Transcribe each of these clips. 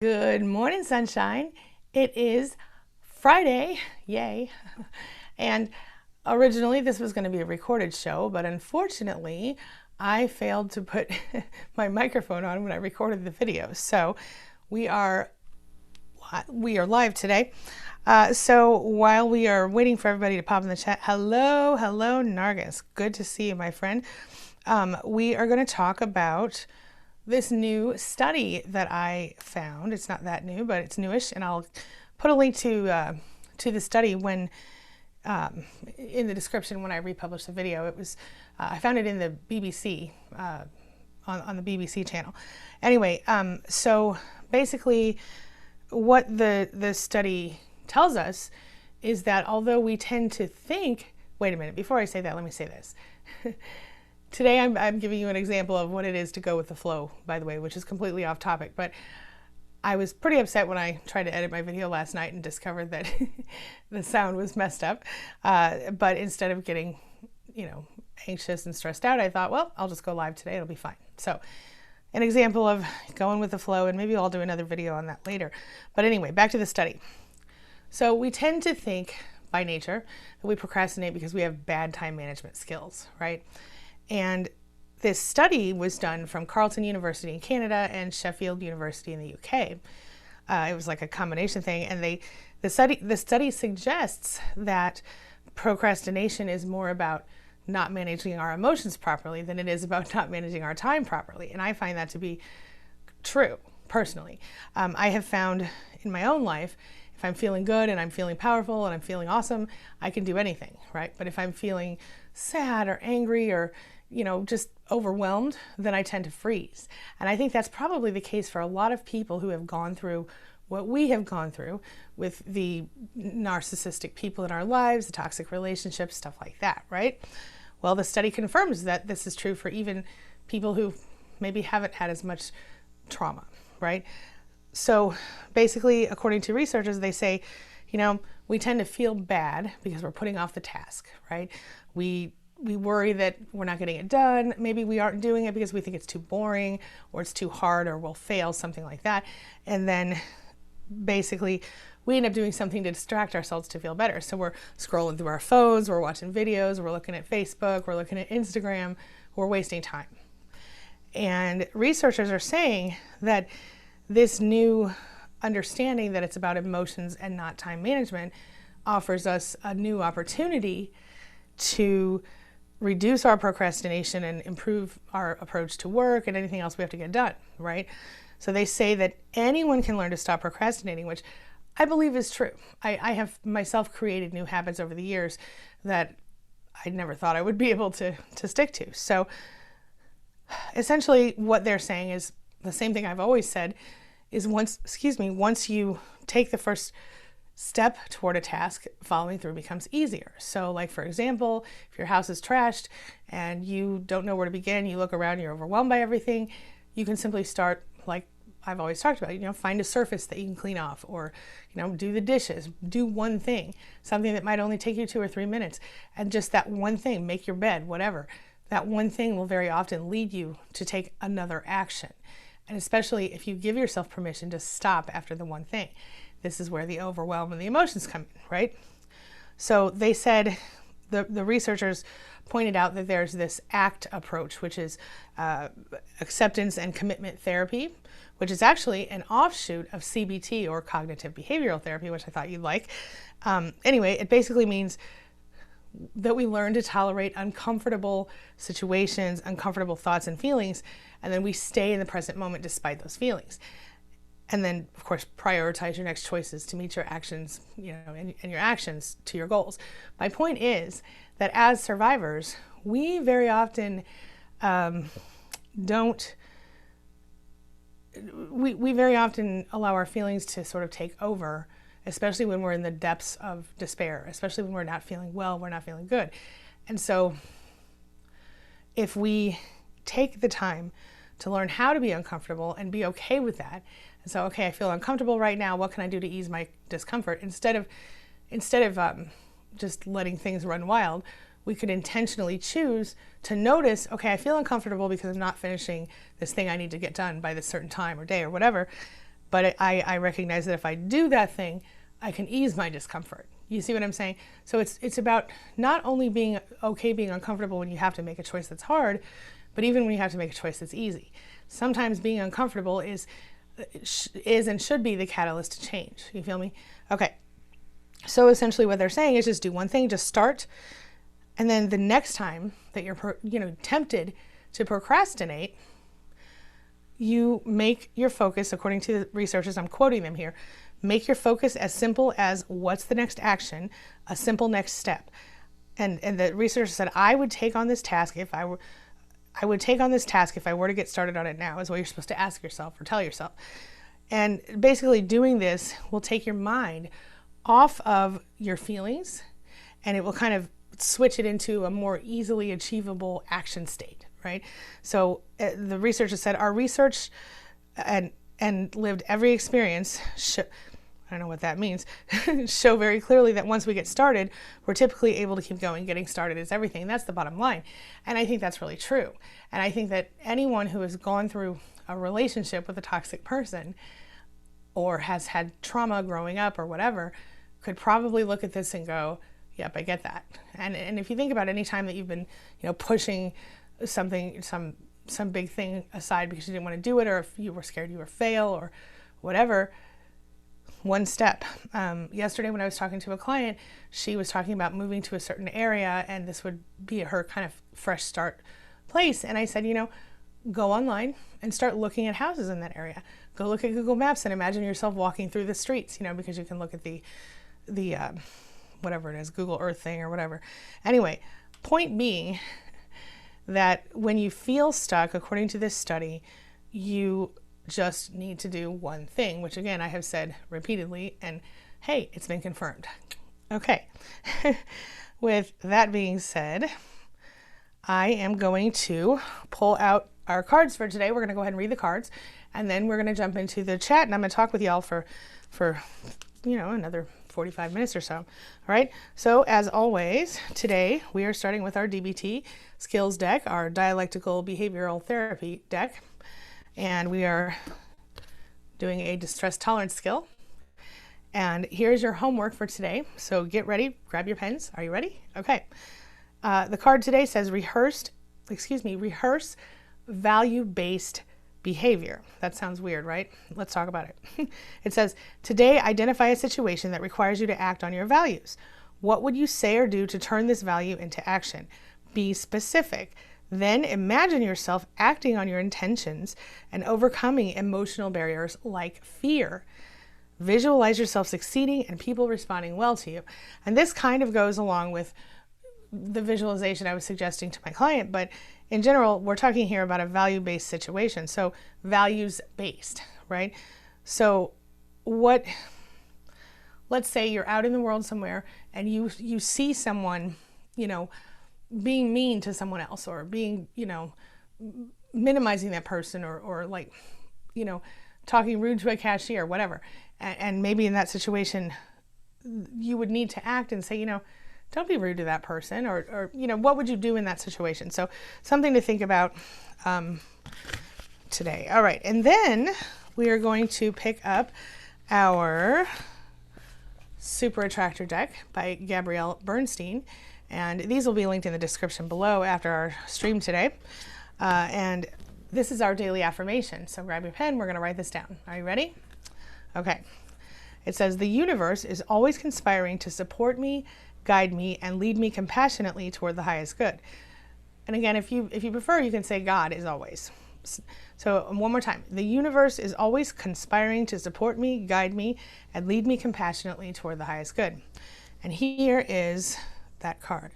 Good morning, sunshine. It is Friday, yay. And originally this was going to be a recorded show, but unfortunately I failed to put my microphone on when I recorded the video. So we are live today. So while we are waiting for everybody to pop in the chat, hello Nargis. Good to see you, my friend. We are going to talk about this new study that I found. It's not that new, but it's newish, and I'll put a link to the study when in the description when I republish the video. It was I found it in the BBC on the BBC channel. Anyway, so basically, what the study tells us is that although we tend to think, wait a minute, before I say that, let me say this. Today I'm giving you an example of what it is to go with the flow, by the way, which is completely off topic, but I was pretty upset when I tried to edit my video last night and discovered that the sound was messed up. But instead of getting, anxious and stressed out, I thought, well, I'll just go live today, it'll be fine. So an example of going with the flow, and maybe I'll do another video on that later. But anyway, back to the study. So we tend to think by nature that we procrastinate because we have bad time management skills, right? And this study was done from Carleton University in Canada and Sheffield University in the UK. It was like a combination thing, and the study suggests that procrastination is more about not managing our emotions properly than it is about not managing our time properly. And I find that to be true, personally. I have found in my own life, if I'm feeling good and I'm feeling powerful and I'm feeling awesome, I can do anything, right? But if I'm feeling sad or angry or just overwhelmed, then I tend to freeze. And I think that's probably the case for a lot of people who have gone through what we have gone through with the narcissistic people in our lives, the toxic relationships, stuff like that, right? Well, the study confirms that this is true for even people who maybe haven't had as much trauma, right? So basically, according to researchers, they say, we tend to feel bad because we're putting off the task, right? We worry that we're not getting it done. Maybe we aren't doing it because we think it's too boring or it's too hard or we'll fail, something like that. And then basically we end up doing something to distract ourselves to feel better. So we're scrolling through our phones, we're watching videos, we're looking at Facebook, we're looking at Instagram, we're wasting time. And researchers are saying that this new understanding that it's about emotions and not time management offers us a new opportunity to reduce our procrastination and improve our approach to work and anything else we have to get done, right? So they say that anyone can learn to stop procrastinating, which I believe is true. I have myself created new habits over the years that I never thought I would be able to stick to. So essentially what they're saying is the same thing I've always said, is once you take the first step toward a task, following through becomes easier. So like, for example, if your house is trashed and you don't know where to begin, you look around, you're overwhelmed by everything, you can simply start, like I've always talked about, find a surface that you can clean off, or, do the dishes, do one thing, something that might only take you 2 or 3 minutes. And just that one thing, make your bed, whatever, that one thing will very often lead you to take another action. And especially if you give yourself permission to stop after the one thing. This is where the overwhelm and the emotions come in, right? So they said, the researchers pointed out that there's this ACT approach, which is acceptance and commitment therapy, which is actually an offshoot of CBT, or cognitive behavioral therapy, which I thought you'd like. Anyway, it basically means that we learn to tolerate uncomfortable situations, uncomfortable thoughts and feelings, and then we stay in the present moment despite those feelings. And then, of course, prioritize your next choices to meet your actions, and your actions to your goals. My point is that as survivors, we very often we very often allow our feelings to sort of take over, especially when we're in the depths of despair, especially when we're not feeling well, we're not feeling good. And so if we take the time to learn how to be uncomfortable and be okay with that, and so, okay, I feel uncomfortable right now, what can I do to ease my discomfort? Instead of just letting things run wild, we could intentionally choose to notice, okay, I feel uncomfortable because I'm not finishing this thing I need to get done by this certain time or day or whatever. but I recognize that if I do that thing, I can ease my discomfort. You see what I'm saying? So it's about not only being okay being uncomfortable when you have to make a choice that's hard, but even when you have to make a choice that's easy. Sometimes being uncomfortable is and should be the catalyst to change. You feel me? Okay. So essentially what they're saying is just do one thing, just start. And then the next time that you're tempted to procrastinate, you make your focus, according to the researchers, I'm quoting them here, make your focus as simple as what's the next action, a simple next step. And the researcher said, I would take on this task if I were to get started on it now, is what you're supposed to ask yourself or tell yourself. And basically doing this will take your mind off of your feelings, and it will kind of switch it into a more easily achievable action state, right? So the researcher said, our research and lived every experience, I don't know what that means, show very clearly that once we get started, we're typically able to keep going. Getting started is everything. That's the bottom line. And I think that's really true. And I think that anyone who has gone through a relationship with a toxic person or has had trauma growing up or whatever could probably look at this and go, yep, I get that. And if you think about any time that you've been, pushing something, some big thing aside because you didn't want to do it, or if you were scared you would fail or whatever, one step. Yesterday when I was talking to a client, she was talking about moving to a certain area and this would be her kind of fresh start place. And I said, go online and start looking at houses in that area. Go look at Google Maps and imagine yourself walking through the streets, because you can look at the whatever it is, Google Earth thing or whatever. Anyway, point being that when you feel stuck, according to this study, you just need to do one thing, which again, I have said repeatedly, and hey, it's been confirmed. Okay. With that being said, I am going to pull out our cards for today. We're going to go ahead and read the cards, and then we're going to jump into the chat, and I'm going to talk with y'all for another 45 minutes or so. All right. So as always, today we are starting with our DBT skills deck, our dialectical behavioral therapy deck. And we are doing a distress tolerance skill. And here's your homework for today. So get ready, grab your pens. Are you ready? Okay. The card today says rehearse value-based behavior. That sounds weird, right? Let's talk about it. It says, today identify a situation that requires you to act on your values. What would you say or do to turn this value into action? Be specific. Then imagine yourself acting on your intentions and overcoming emotional barriers like fear. Visualize yourself succeeding and people responding well to you. And this kind of goes along with the visualization I was suggesting to my client, but in general, we're talking here about a value-based situation. So values-based, right? So let's say you're out in the world somewhere and you see someone, being mean to someone else, or being, minimizing that person, or talking rude to a cashier, whatever. And maybe in that situation, you would need to act and say, don't be rude to that person, or what would you do in that situation? So something to think about today. All right. And then we are going to pick up our Super Attractor deck by Gabrielle Bernstein. And these will be linked in the description below after our stream today. And this is our daily affirmation. So grab your pen. We're going to write this down. Are you ready? Okay. It says, the universe is always conspiring to support me, guide me, and lead me compassionately toward the highest good. And again, if you prefer, you can say God is always. So one more time. The universe is always conspiring to support me, guide me, and lead me compassionately toward the highest good. And here is that card.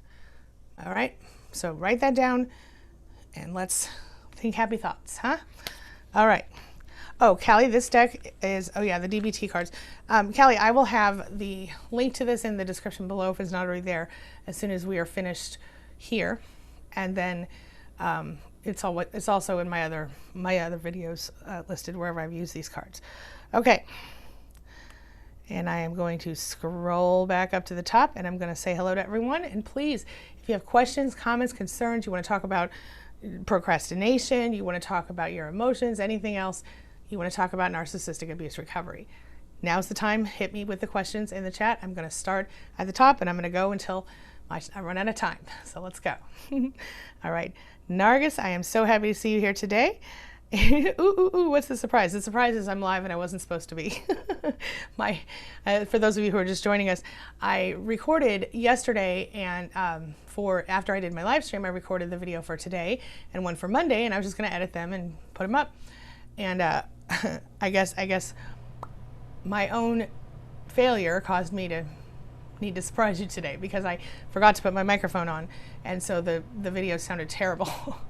All right. So write that down and let's think happy thoughts, huh? All right. Oh, Callie, this deck is, the DBT cards. Callie, I will have the link to this in the description below if it's not already there as soon as we are finished here. And then it's also in my other videos listed wherever I've used these cards. Okay. And I am going to scroll back up to the top and I'm going to say hello to everyone. And please, if you have questions, comments, concerns, you want to talk about procrastination, you want to talk about your emotions, anything else, you want to talk about narcissistic abuse recovery. Now's the time. Hit me with the questions in the chat. I'm going to start at the top and I'm going to go until I run out of time. So let's go. All right. Nargis, I am so happy to see you here today. Ooh, what's the surprise? The surprise is I'm live and I wasn't supposed to be. For those of you who are just joining us, I recorded yesterday, and after I did my live stream, I recorded the video for today and one for Monday, and I was just going to edit them and put them up. And I guess my own failure caused me to need to surprise you today because I forgot to put my microphone on, and so the video sounded terrible.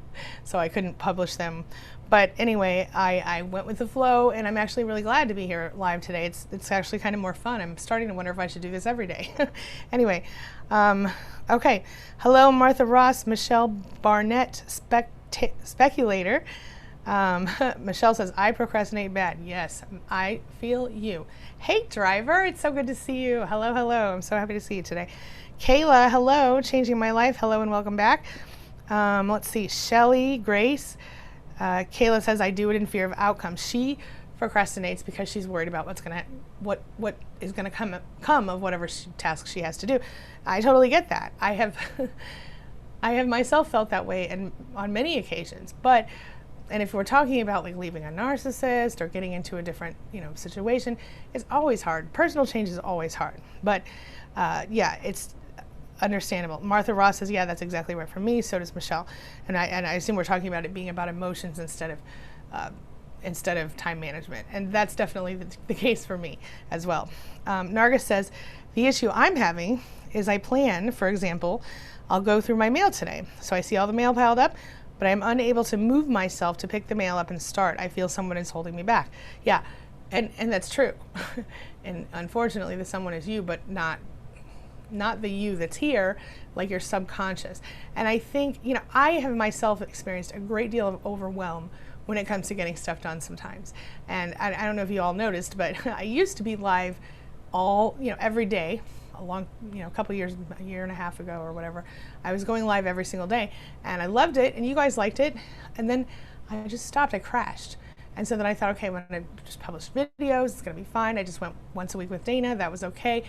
So I couldn't publish them. But anyway, I went with the flow, and I'm actually really glad to be here live today. It's actually kind of more fun. I'm starting to wonder if I should do this every day. Anyway, okay. Hello, Martha Ross, Michelle Barnett, speculator. Michelle says, I procrastinate bad. Yes, I feel you. Hey, driver, it's so good to see you. Hello, hello. I'm so happy to see you today. Kayla, hello, changing my life. Hello and welcome back. Let's see, Shelly, Grace. Kayla says, I do it in fear of outcome. She procrastinates because she's worried about what is gonna come of whatever task she has to do. I totally get that. I have myself felt that way and on many occasions. And if we're talking about like leaving a narcissist or getting into a different, situation, it's always hard. Personal change is always hard. But yeah, it's understandable. Martha Ross says, yeah, that's exactly right for me. So does Michelle. And I assume we're talking about it being about emotions instead of time management. And that's definitely the case for me as well. Nargis says, the issue I'm having is I plan, for example, I'll go through my mail today. So I see all the mail piled up, but I'm unable to move myself to pick the mail up and start. I feel someone is holding me back. Yeah, and that's true. And unfortunately, the someone is you, but not the you that's here, like your subconscious. And I think, I have myself experienced a great deal of overwhelm when it comes to getting stuff done sometimes. And I don't know if you all noticed, but I used to be live every day, a couple years, a year and a half ago or whatever. I was going live every single day and I loved it and you guys liked it. And then I just stopped, I crashed. And so then I thought, okay, I'm gonna just publish videos, it's gonna be fine. I just went once a week with Dana, that was okay.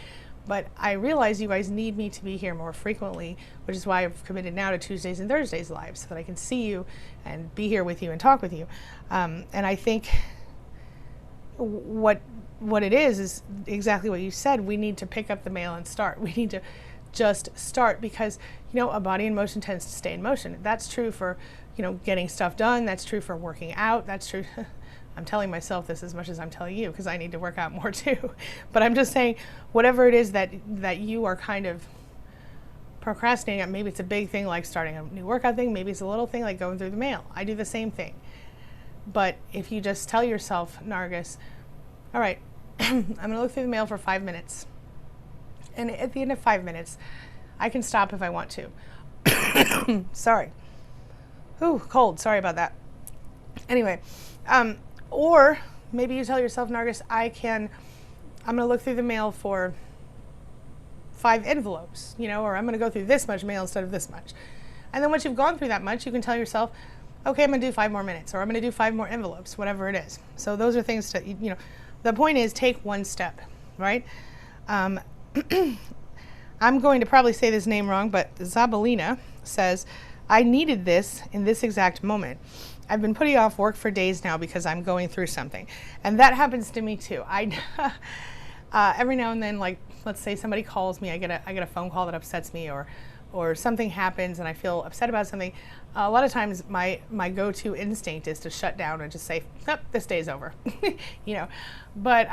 But I realize you guys need me to be here more frequently, which is why I've committed now to Tuesdays and Thursdays live so that I can see you and be here with you and talk with you. And I think what it is exactly what you said. We need to pick up the mail and start. We need to just start because, a body in motion tends to stay in motion. That's true for, getting stuff done. That's true for working out. That's true. I'm telling myself this as much as I'm telling you because I need to work out more too. But I'm just saying, whatever it is that you are kind of procrastinating on, maybe it's a big thing like starting a new workout thing, maybe it's a little thing like going through the mail. I do the same thing. But if you just tell yourself, Nargis, all right, I'm going to look through the mail for 5 minutes. And at the end of 5 minutes, I can stop if I want to. Sorry. Ooh, cold. Sorry about that. Anyway, or maybe you tell yourself, Nargis, I'm going to look through the mail for 5 envelopes, or I'm going to go through this much mail instead of this much. And then once you've gone through that much, you can tell yourself, okay, I'm going to do 5 more minutes, or I'm going to do 5 more envelopes, whatever it is. So those are things to, the point is take one step, right? I'm going to probably say this name wrong, but Zabalina says, I needed this in this exact moment. I've been putting off work for days now because I'm going through something. And that happens to me too. Every now and then, like, let's say somebody calls me, I get a phone call that upsets me, or something happens and I feel upset about something. A lot of times my go-to instinct is to shut down and just say, oh, this day's over, But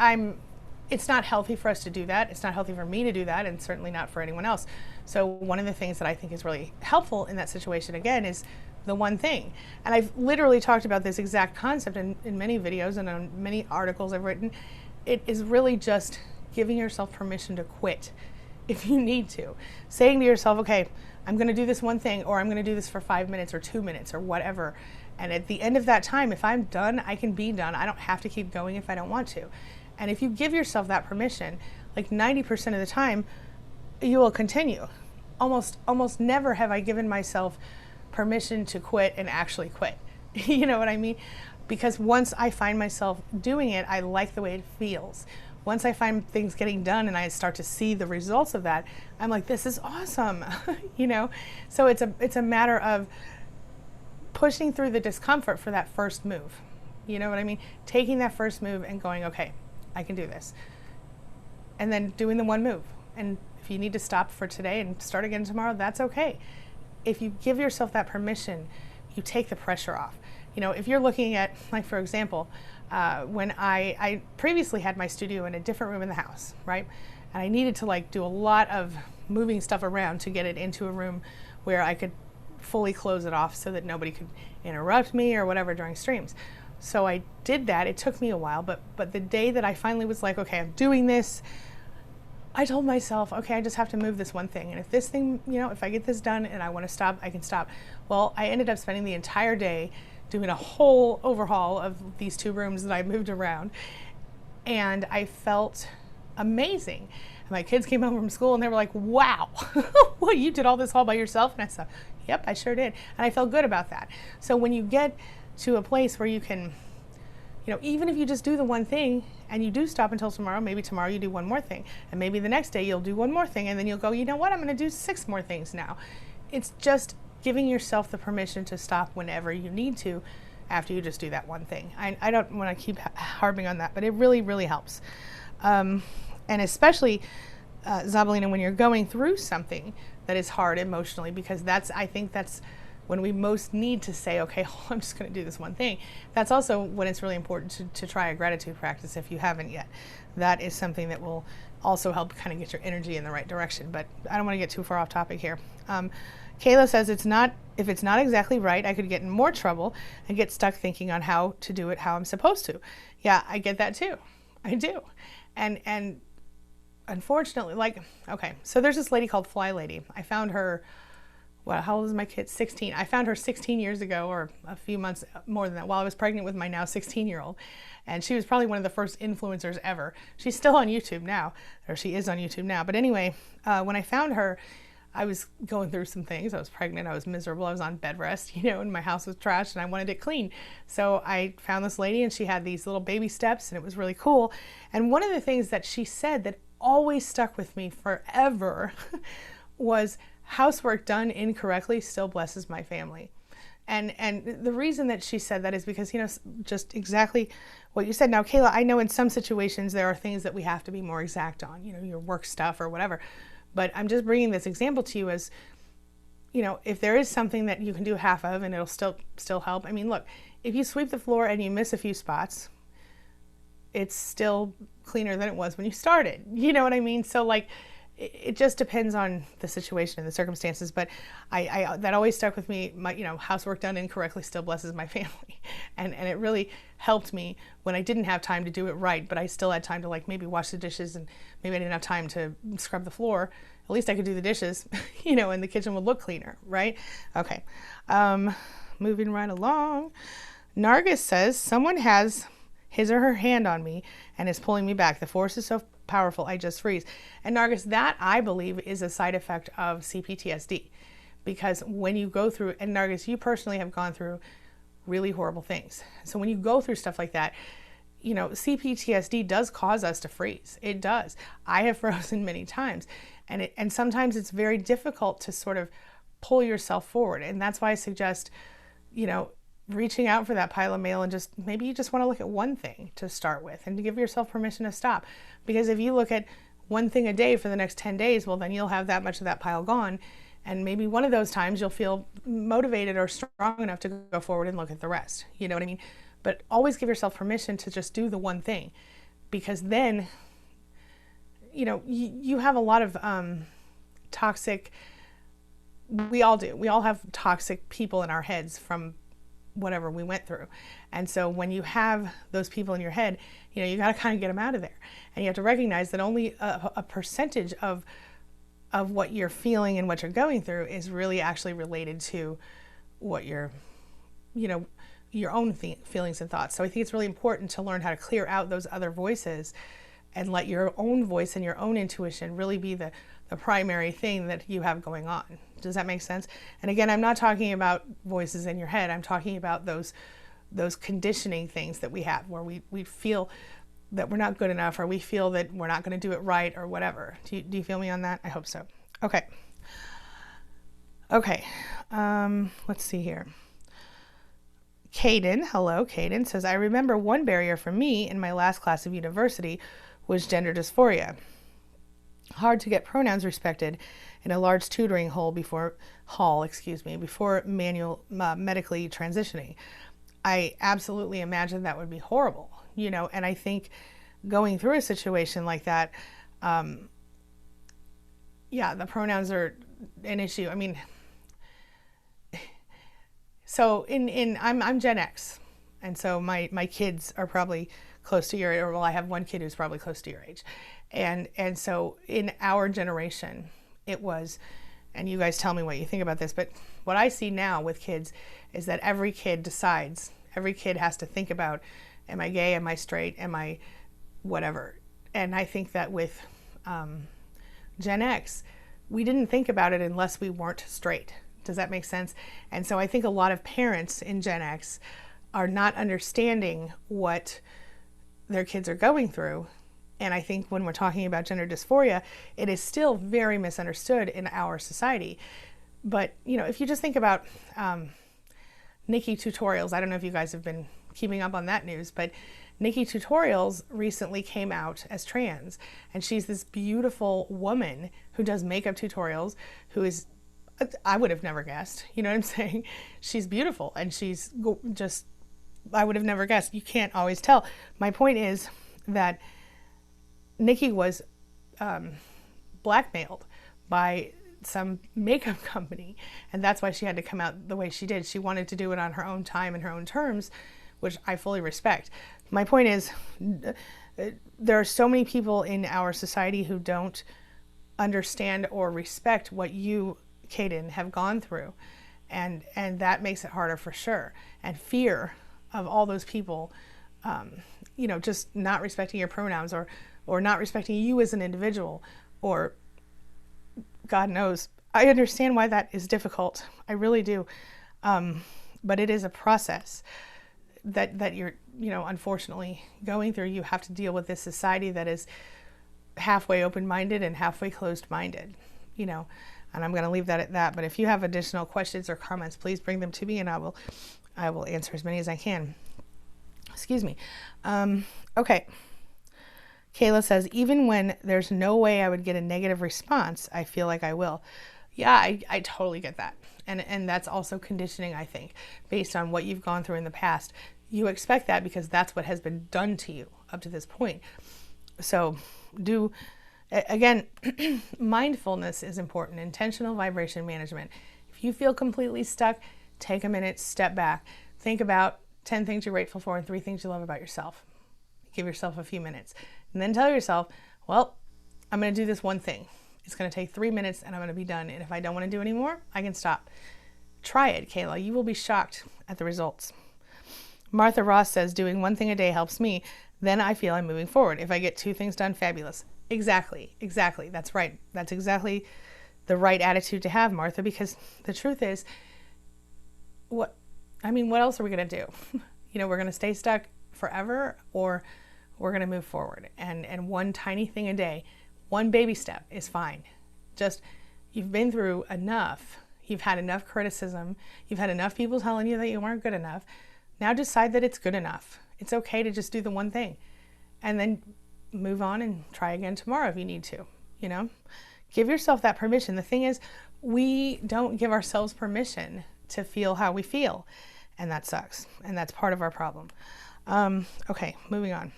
it's not healthy for us to do that. It's not healthy for me to do that, and certainly not for anyone else. So one of the things that I think is really helpful in that situation, again, is the one thing. And I've literally talked about this exact concept in many videos and on many articles I've written. It is really just giving yourself permission to quit if you need to. Saying to yourself, okay, I'm going to do this one thing, or I'm going to do this for 5 minutes or 2 minutes or whatever. And at the end of that time, if I'm done, I can be done. I don't have to keep going if I don't want to. And if you give yourself that permission, like 90% of the time, you will continue. Almost never have I given myself permission to quit and actually quit. You know what I mean? because once I find myself doing it, I like the way it feels. Once I find things getting done and I start to see the results of that, I'm like, this is awesome, you know? So it's a matter of pushing through the discomfort for that first move. You know what I mean? Taking that first move and going, okay, I can do this. And then doing the one move. And if you need to stop for today and start again tomorrow, that's okay. If you give yourself that permission, you take the pressure off. You know, if you're looking at, like, for example, when I previously had my studio in a different room in the house, right? And I needed to like do a lot of moving stuff around to get it into a room where I could fully close it off so that nobody could interrupt me or whatever during streams. So I did that. It took me a while, but the day that I finally was like, okay, I'm doing this, I told myself, okay, I just have to move this one thing. And if this thing, you know, if I get this done and I want to stop, I can stop. Well, I ended up spending the entire day doing a whole overhaul of these two rooms that I moved around. And I felt amazing. And my kids came home from school and they were like, wow, well, you did all this all by yourself? And I said, yep, I sure did. And I felt good about that. So when you get to a place where you can, you know, even if you just do the one thing and you do stop until tomorrow, maybe tomorrow you do one more thing, and maybe the next day you'll do one more thing, and then you'll go, you know what, I'm going to do 6 more things now. It's just giving yourself the permission to stop whenever you need to after you just do that one thing. I don't want to keep harping on that, but it really, really helps. And especially, Zabalina, when you're going through something that is hard emotionally, because I think that's when we most need to say, okay, I'm just going to do this one thing. That's also when it's really important to try a gratitude practice if you haven't yet. That is something that will also help kind of get your energy in the right direction. But I don't want to get too far off topic here. Kayla says, if it's not exactly right, I could get in more trouble and get stuck thinking on how to do it how I'm supposed to. Yeah, I get that too. I do. And unfortunately, like, okay, so there's this lady called Fly Lady. I found her, well, how old is my kid? 16. I found her 16 years ago, or a few months more than that, while I was pregnant with my now 16-year-old. And she was probably one of the first influencers ever. She's still on YouTube now, or she is on YouTube now. But anyway, when I found her, I was going through some things. I was pregnant, I was miserable, I was on bed rest, you know, and my house was trashed and I wanted it clean. So I found this lady and she had these little baby steps and it was really cool. And one of the things that she said that always stuck with me forever was, housework done incorrectly still blesses my family. And the reason that she said that is because, you know, just exactly what you said. Now, Kayla, I know in some situations there are things that we have to be more exact on, you know, your work stuff or whatever. But I'm just bringing this example to you as, you know, if there is something that you can do half of and it'll still help. I mean, look, if you sweep the floor and you miss a few spots, it's still cleaner than it was when you started. You know what I mean? So like, it just depends on the situation and the circumstances, but I that always stuck with me. You know, housework done incorrectly still blesses my family, and it really helped me when I didn't have time to do it right, but I still had time to like maybe wash the dishes, and maybe I didn't have time to scrub the floor. At least I could do the dishes, you know, and the kitchen would look cleaner, right? Okay, moving right along. Nargis says, someone has his or her hand on me and is pulling me back. The force is so powerful, I just freeze. And Nargis, that I believe is a side effect of CPTSD, because when you go through, and Nargis, you personally have gone through really horrible things. So when you go through stuff like that, you know, CPTSD does cause us to freeze. It does. I have frozen many times, and sometimes it's very difficult to sort of pull yourself forward. And that's why I suggest, you know, reaching out for that pile of mail, and just maybe you just want to look at one thing to start with and to give yourself permission to stop. Because if you look at one thing a day for the next 10 days, well, then you'll have that much of that pile gone. And maybe one of those times you'll feel motivated or strong enough to go forward and look at the rest. You know what I mean? But always give yourself permission to just do the one thing, because then, you know, you have a lot of toxic, we all do. We all have toxic people in our heads from whatever we went through. And so when you have those people in your head, you know, you got to kind of get them out of there. And you have to recognize that only a percentage of what you're feeling and what you're going through is really actually related to what you're, you know, your own feelings and thoughts. So I think it's really important to learn how to clear out those other voices and let your own voice and your own intuition really be the primary thing that you have going on. Does that make sense? And again, I'm not talking about voices in your head. I'm talking about those those conditioning things that we have where we feel that we're not good enough, or we feel that we're not going to do it right, or whatever. Do you feel me on that? I hope so. Okay. Let's see here. Caden, hello, Caden says, I remember one barrier for me in my last class of university was gender dysphoria. Hard to get pronouns respected in a large tutoring before medically transitioning. I absolutely imagine that would be horrible, and I think going through a situation like that, the pronouns are an issue. I mean, so I'm Gen X, and so my kids are probably close to your age, or well, I have one kid who's probably close to your age. And so in our generation, it was, and you guys tell me what you think about this, but what I see now with kids is that every kid has to think about, am I gay, am I straight, am I whatever? And I think that with Gen X, we didn't think about it unless we weren't straight. Does that make sense? And so I think a lot of parents in Gen X are not understanding what their kids are going through. And I think when we're talking about gender dysphoria, it is still very misunderstood in our society. But, if you just think about Nikki Tutorials, I don't know if you guys have been keeping up on that news, but Nikki Tutorials recently came out as trans. And she's this beautiful woman who does makeup tutorials, who is, I would have never guessed, you know what I'm saying? She's beautiful, and she's just, I would have never guessed. You can't always tell. My point is that Nikki was blackmailed by some makeup company, and that's why she had to come out the way she did. She wanted to do it on her own time and her own terms, which I fully respect. My point is, there are so many people in our society who don't understand or respect what you, Caden, have gone through, and that makes it harder for sure. And fear of all those people, just not respecting your pronouns, or not respecting you as an individual, or God knows. I understand why that is difficult. I really do. But it is a process that you're, unfortunately going through. You have to deal with this society that is halfway open-minded and halfway closed-minded, and I'm going to leave that at that. But if you have additional questions or comments, please bring them to me, and I will answer as many as I can. Excuse me. Okay. Kayla says, even when there's no way I would get a negative response, I feel like I will. Yeah, I totally get that. And that's also conditioning, I think, based on what you've gone through in the past. You expect that because that's what has been done to you up to this point. So again, mindfulness is important. Intentional vibration management. If you feel completely stuck, take a minute, step back. Think about 10 things you're grateful for and 3 things you love about yourself. Give yourself a few minutes. And then tell yourself, well, I'm going to do this one thing. It's going to take 3 minutes and I'm going to be done. And if I don't want to do any more, I can stop. Try it, Kayla. You will be shocked at the results. Martha Ross says, doing one thing a day helps me. Then I feel I'm moving forward. If I get 2 things done, fabulous. Exactly. That's right. That's exactly the right attitude to have, Martha, because the truth is, what else are we going to do? We're going to stay stuck forever, or we're going to move forward. And one tiny thing a day, one baby step is fine. Just, you've been through enough. You've had enough criticism. You've had enough people telling you that you weren't good enough. Now decide that it's good enough. It's okay to just do the one thing. And then move on and try again tomorrow if you need to, Give yourself that permission. The thing is, we don't give ourselves permission to feel how we feel. And that sucks. And that's part of our problem. Okay, moving on.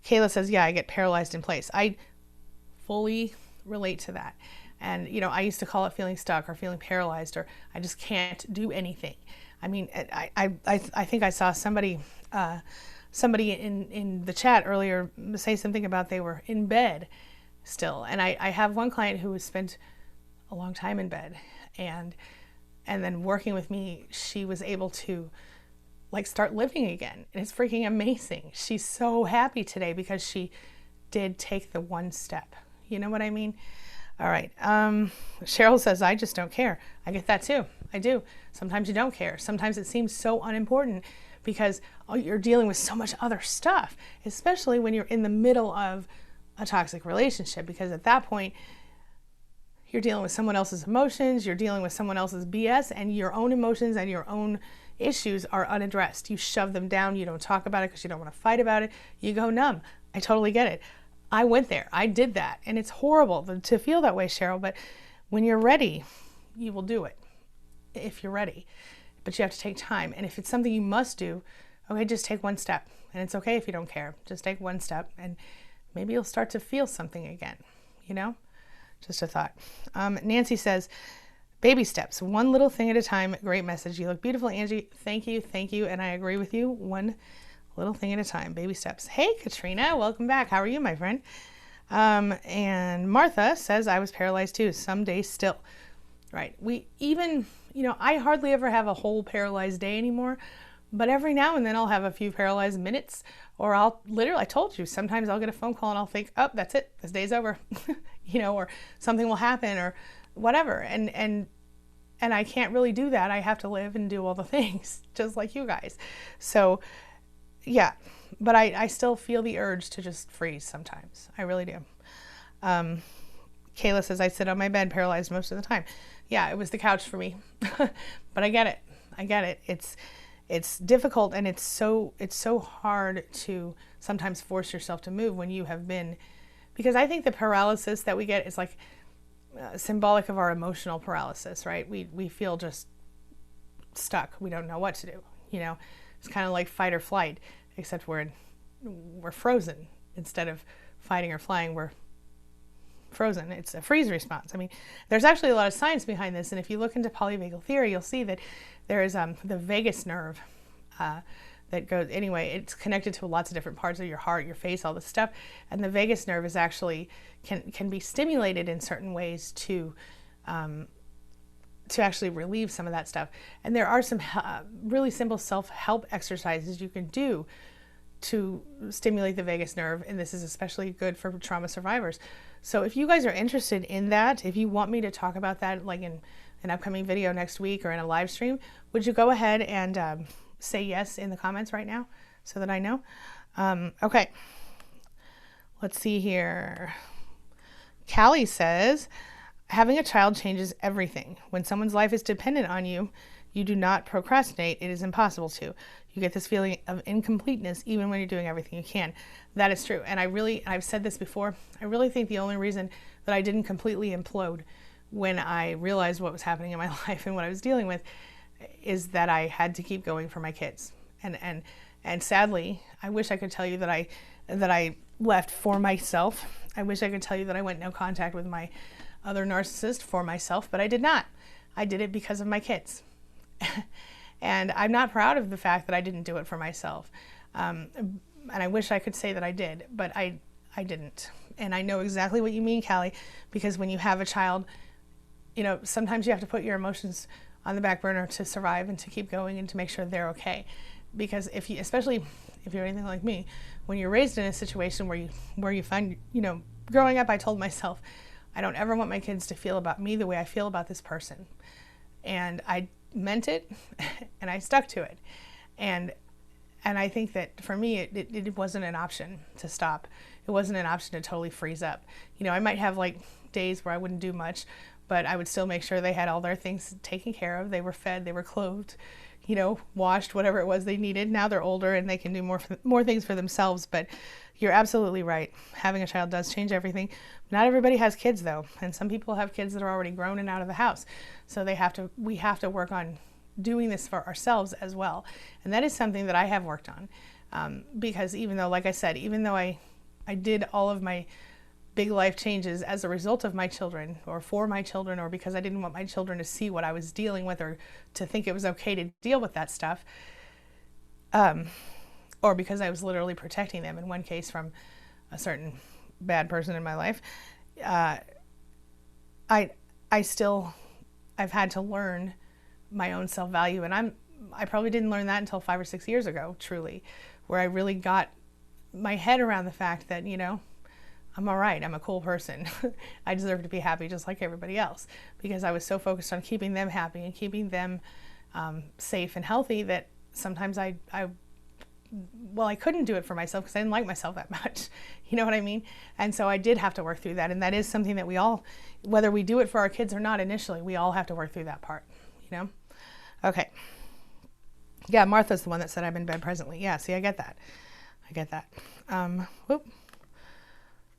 Kayla says, yeah, I get paralyzed in place. I fully relate to that. And, I used to call it feeling stuck or feeling paralyzed, or I just can't do anything. I mean, I think I saw somebody in the chat earlier say something about they were in bed still. And I have one client who has spent a long time in bed, and then working with me, she was able to start living again. And it's freaking amazing. She's so happy today because she did take the one step. You know what I mean? All right. Cheryl says, I just don't care. I get that too. I do. Sometimes you don't care. Sometimes it seems so unimportant, because you're dealing with so much other stuff, especially when you're in the middle of a toxic relationship, because at that point, you're dealing with someone else's emotions, you're dealing with someone else's BS, and your own emotions and your own issues are unaddressed. You shove them down, you don't talk about it because you don't want to fight about it, you go numb. I totally get it. I went there, I did that, and it's horrible to feel that way, Cheryl, but when you're ready, you will do it, if you're ready. But you have to take time, and if it's something you must do, okay, just take one step, and it's okay if you don't care. Just take one step, and maybe you'll start to feel something again, you know? Just a thought. Nancy says, baby steps, one little thing at a time. Great message. You look beautiful, Angie. Thank you. Thank you. And I agree with you. One little thing at a time. Baby steps. Hey, Katrina. Welcome back. How are you, my friend? And Martha says, I was paralyzed too. Some days still. Right. I hardly ever have a whole paralyzed day anymore. But every now and then I'll have a few paralyzed minutes, or I told you, sometimes I'll get a phone call and I'll think, oh, that's it. This day's over. Or something will happen or whatever. And I can't really do that. I have to live and do all the things just like you guys. So yeah, but I still feel the urge to just freeze sometimes. I really do. Kayla says, I sit on my bed paralyzed most of the time. Yeah, it was the couch for me, but I get it. It's difficult, and it's so hard to sometimes force yourself to move when you have been, because I think the paralysis that we get is like symbolic of our emotional paralysis, right? We feel just stuck. We don't know what to do. It's kind of like fight or flight, except we're frozen. Instead of fighting or flying, we're frozen. It's a freeze response. I mean, there's actually a lot of science behind this, and if you look into polyvagal theory, you'll see that there is the vagus nerve that goes, anyway, it's connected to lots of different parts of your heart, your face, all this stuff, and the vagus nerve is actually can be stimulated in certain ways to actually relieve some of that stuff. And there are some really simple self-help exercises you can do to stimulate the vagus nerve, and this is especially good for trauma survivors. So if you guys are interested in that, if you want me to talk about that like in an upcoming video next week or in a live stream, would you go ahead and say yes in the comments right now so that I know? Okay, let's see here. Callie says, having a child changes everything. When someone's life is dependent on you, you do not procrastinate. It is impossible to. You get this feeling of incompleteness even when you're doing everything you can. That is true. And I've said this before, I really think the only reason that I didn't completely implode when I realized what was happening in my life and what I was dealing with is that I had to keep going for my kids. And sadly, I wish I could tell you that I left for myself. I wish I could tell you that I went no contact with my other narcissist for myself, but I did not. I did it because of my kids. And I'm not proud of the fact that I didn't do it for myself. And I wish I could say that I did, but I didn't. And I know exactly what you mean, Callie, because when you have a child, sometimes you have to put your emotions on the back burner to survive and to keep going and to make sure they're okay. Because especially if you're anything like me, when you're raised in a situation where you find, growing up, I told myself, I don't ever want my kids to feel about me the way I feel about this person. And I meant it and I stuck to it. And I think that for me, it wasn't an option to stop. It wasn't an option to totally freeze up. I might have like days where I wouldn't do much, but I would still make sure they had all their things taken care of. They were fed, they were clothed, washed, whatever it was they needed. Now they're older and they can do more things for themselves. But you're absolutely right. Having a child does change everything. Not everybody has kids though. And some people have kids that are already grown and out of the house. So we have to work on doing this for ourselves as well. And that is something that I have worked on. Because even though, like I said, even though I did all of my big life changes as a result of my children or for my children, or because I didn't want my children to see what I was dealing with or to think it was okay to deal with that stuff, or because I was literally protecting them in one case from a certain bad person in my life, I've had to learn my own self-value. And I probably didn't learn that until 5 or 6 years ago, truly, where I really got my head around the fact that, I'm all right. I'm a cool person. I deserve to be happy just like everybody else, because I was so focused on keeping them happy and keeping them safe and healthy that sometimes I couldn't do it for myself because I didn't like myself that much. You know what I mean? And so I did have to work through that. And that is something that we all, whether we do it for our kids or not initially, we all have to work through that part, you know? Okay. Yeah, Martha's the one that said I'm in bed presently. Yeah, see, I get that. Whoop.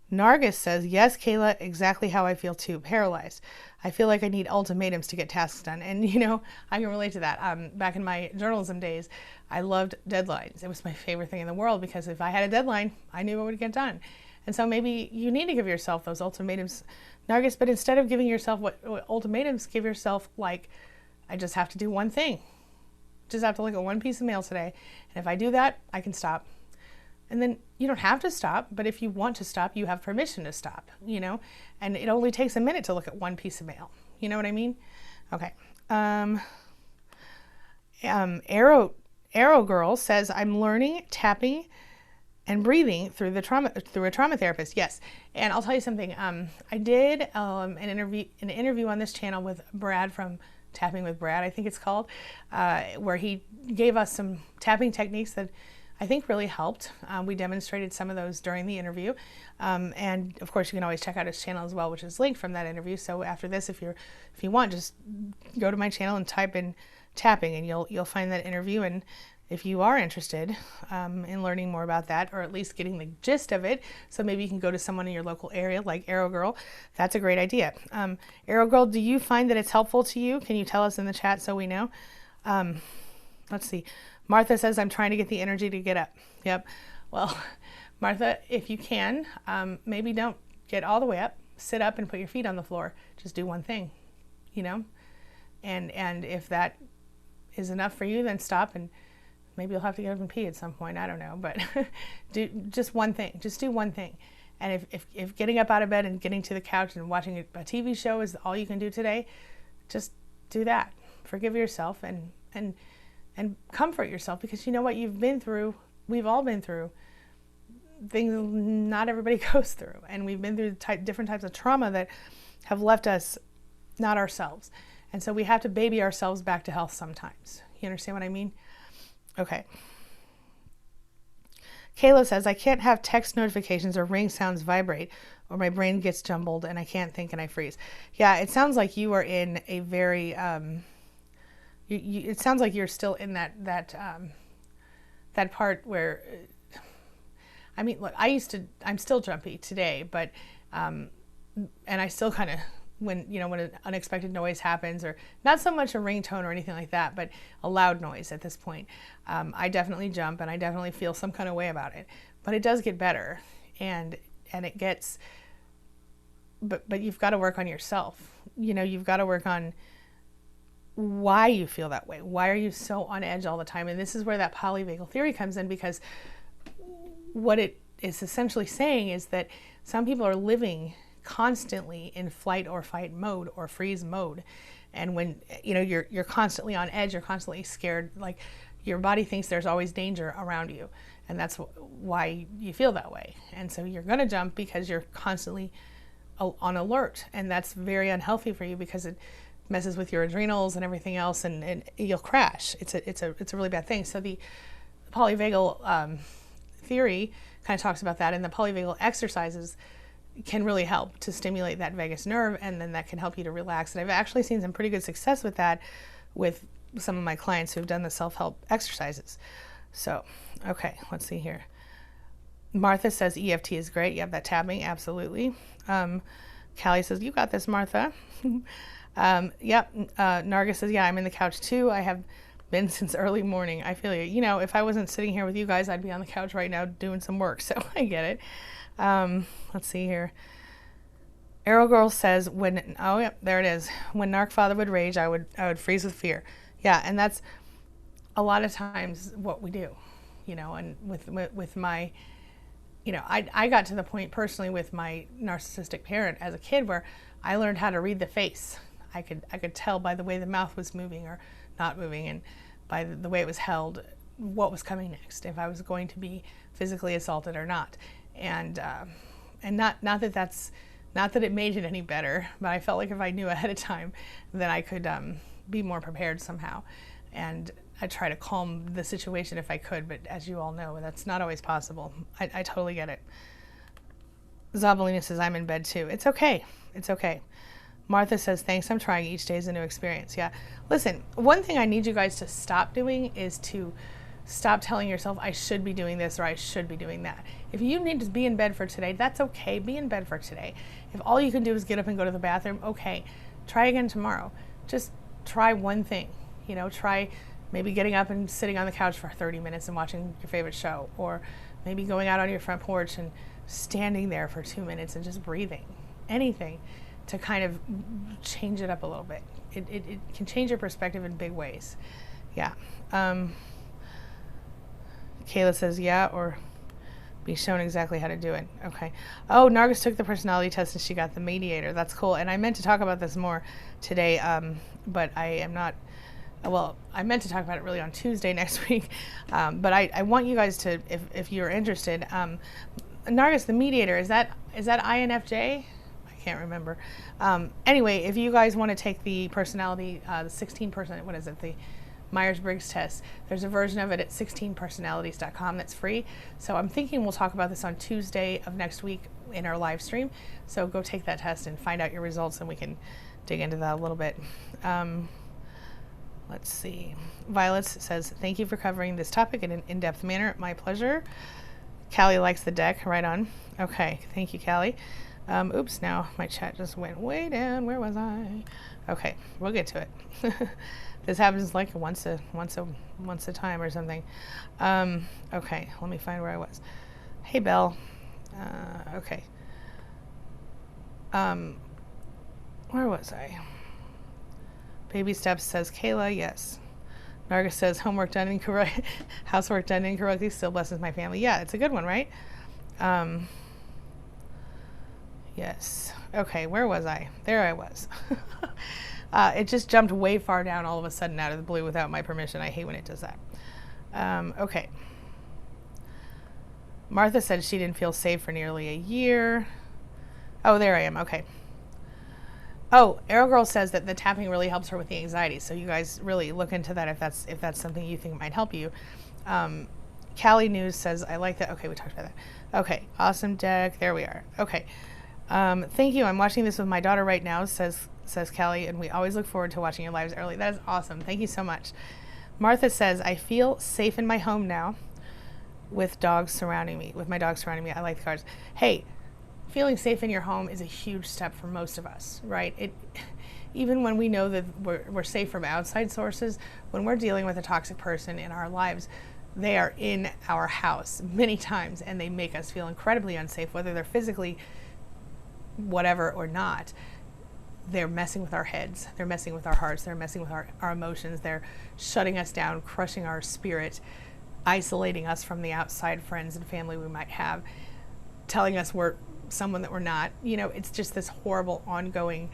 Nargis says, yes, Kayla, exactly how I feel too, paralyzed. I feel like I need ultimatums to get tasks done. And, you know, I can relate to that. Back in my journalism days, I loved deadlines. It was my favorite thing in the world because if I had a deadline, I knew it would get done. And so maybe you need to give yourself those ultimatums, Nargis, but instead of giving yourself what ultimatums, give yourself like, I just have to do one thing. Just have to look at one piece of mail today. And if I do that, I can stop. And then you don't have to stop, but if you want to stop, you have permission to stop, you know, and it only takes a minute to look at one piece of mail. You know what I mean? Okay. Arrow Girl says, I'm learning tapping and breathing through a trauma therapist. Yes. And I'll tell you something. I did an interview on this channel with Brad from Tapping with Brad, I think it's called, where he gave us some tapping techniques that I think really helped. We demonstrated some of those during the interview. And of course you can always check out his channel as well, which is linked from that interview. So after this, if you want, just go to my channel and type in tapping and you'll find that interview. And if you are interested in learning more about that, or at least getting the gist of it, so maybe you can go to someone in your local area like Arrow Girl, that's a great idea. Arrow Girl, do you find that it's helpful to you? Can you tell us in the chat so we know? Let's see. Martha says, I'm trying to get the energy to get up. Yep. Well, Martha, if you can, maybe don't get all the way up. Sit up and put your feet on the floor. Just do one thing, you know? And if that is enough for you, then stop, and maybe you'll have to get up and pee at some point. I don't know, but do just one thing. Just do one thing. And if getting up out of bed and getting to the couch and watching a TV show is all you can do today, just do that. Forgive yourself and comfort yourself, because you know what, you've been through, we've all been through things not everybody goes through, and we've been through different types of trauma that have left us not ourselves, and so we have to baby ourselves back to health sometimes. You understand what I mean? Okay. Kayla says, I can't have text notifications or ring sounds vibrate, or my brain gets jumbled and I can't think and I freeze. Yeah, it sounds like you are in a very it sounds like you're still in that part where, I mean, look, I'm still jumpy today, but, and I still kind of, when an unexpected noise happens, or not so much a ringtone or anything like that, but a loud noise at this point, I definitely jump and I definitely feel some kind of way about it, but it does get better, and it gets, but you've got to work on yourself. You've got to work on why you feel that way. Why are you so on edge all the time? And this is where that polyvagal theory comes in, because what it is essentially saying is that some people are living constantly in flight or fight mode or freeze mode. And when you're constantly on edge, you're constantly scared, like your body thinks there's always danger around you, and that's why you feel that way. And so you're going to jump because you're constantly on alert, and that's very unhealthy for you, because it messes with your adrenals and everything else, and you'll crash. It's a really bad thing. So the polyvagal theory kind of talks about that, and the polyvagal exercises can really help to stimulate that vagus nerve, and then that can help you to relax. And I've actually seen some pretty good success with that with some of my clients who've done the self-help exercises. So, okay, let's see here. Martha says EFT is great. You have that tapping, absolutely. Callie says, you got this, Martha. Yep. Narga says, yeah, I'm in the couch too. I have been since early morning. I feel you. If I wasn't sitting here with you guys, I'd be on the couch right now doing some work. So I get it. Let's see here. Arrow Girl says, oh yep, there it is. When Narc Father would rage, I would freeze with fear. Yeah, and that's a lot of times what we do, and with my, I got to the point personally with my narcissistic parent as a kid where I learned how to read the face. I could tell by the way the mouth was moving or not moving, and by the way it was held, what was coming next, if I was going to be physically assaulted or not. And not that it made it any better, but I felt like if I knew ahead of time, then I could be more prepared somehow. And try to calm the situation if I could, but as you all know, that's not always possible. I totally get it. Zabalina says, I'm in bed too. It's okay. It's okay. Martha says, thanks, I'm trying. Each day is a new experience. Yeah. Listen, one thing I need you guys to stop doing is to stop telling yourself, I should be doing this or I should be doing that. If you need to be in bed for today, that's okay. Be in bed for today. If all you can do is get up and go to the bathroom, okay. Try again tomorrow. Just try one thing. You know, try maybe getting up and sitting on the couch for 30 minutes and watching your favorite show, or maybe going out on your front porch and standing there for 2 minutes and just breathing. Anything to kind of change it up a little bit. It can change your perspective in big ways. Yeah. Kayla says, yeah, or be shown exactly how to do it. Okay. Oh, Nargis took the personality test and she got the mediator. That's cool. And I meant to talk about this more today, but I am not, well, I meant to talk about it really on Tuesday next week. But I want you guys to, if you're interested, Nargis, the mediator, is that INFJ? Can't remember. Anyway, if you guys want to take the personality, the 16%, what is it, the Myers-Briggs test, there's a version of it at 16personalities.com that's free. So I'm thinking we'll talk about this on Tuesday of next week in our live stream. So go take that test and find out your results, and we can dig into that a little bit. Let's see. Violet says, thank you for covering this topic in an in-depth manner. My pleasure. Callie likes the deck. Right on. Okay. Thank you, Callie. Oops, now my chat just went way down. Where was I? Okay, we'll get to it. This happens like once a time or something. Okay, let me find where I was. Hey, Belle. Okay. Where was I? Baby Steps says, Kayla, yes. Nargis says, homework done incorrect, housework done incorrectly still blesses my family. Yeah, it's a good one, right? Yes. Okay, where was I? There I was. It just jumped way far down all of a sudden out of the blue without my permission. I hate when it does that. Okay. Martha said she didn't feel safe for nearly a year. Oh, there I am. Okay. Oh, Arrow Girl says that the tapping really helps her with the anxiety. So you guys really look into that if that's something you think might help you. Callie News says, I like that. Okay, we talked about that. Okay, awesome deck. There we are. Okay. Thank you. I'm watching this with my daughter right now, says Callie, and we always look forward to watching your lives early. That is awesome. Thank you so much. Martha says, I feel safe in my home now with my dogs surrounding me. I like the cards. Hey, feeling safe in your home is a huge step for most of us, right? Even when we know that we're safe from outside sources, when we're dealing with a toxic person in our lives, they are in our house many times, and they make us feel incredibly unsafe, whether they're physically whatever or not. They're messing with our heads, they're messing with our hearts, they're messing with our emotions, they're shutting us down, crushing our spirit, isolating us from the outside friends and family we might have, telling us we're someone that we're not. You know, it's just this horrible ongoing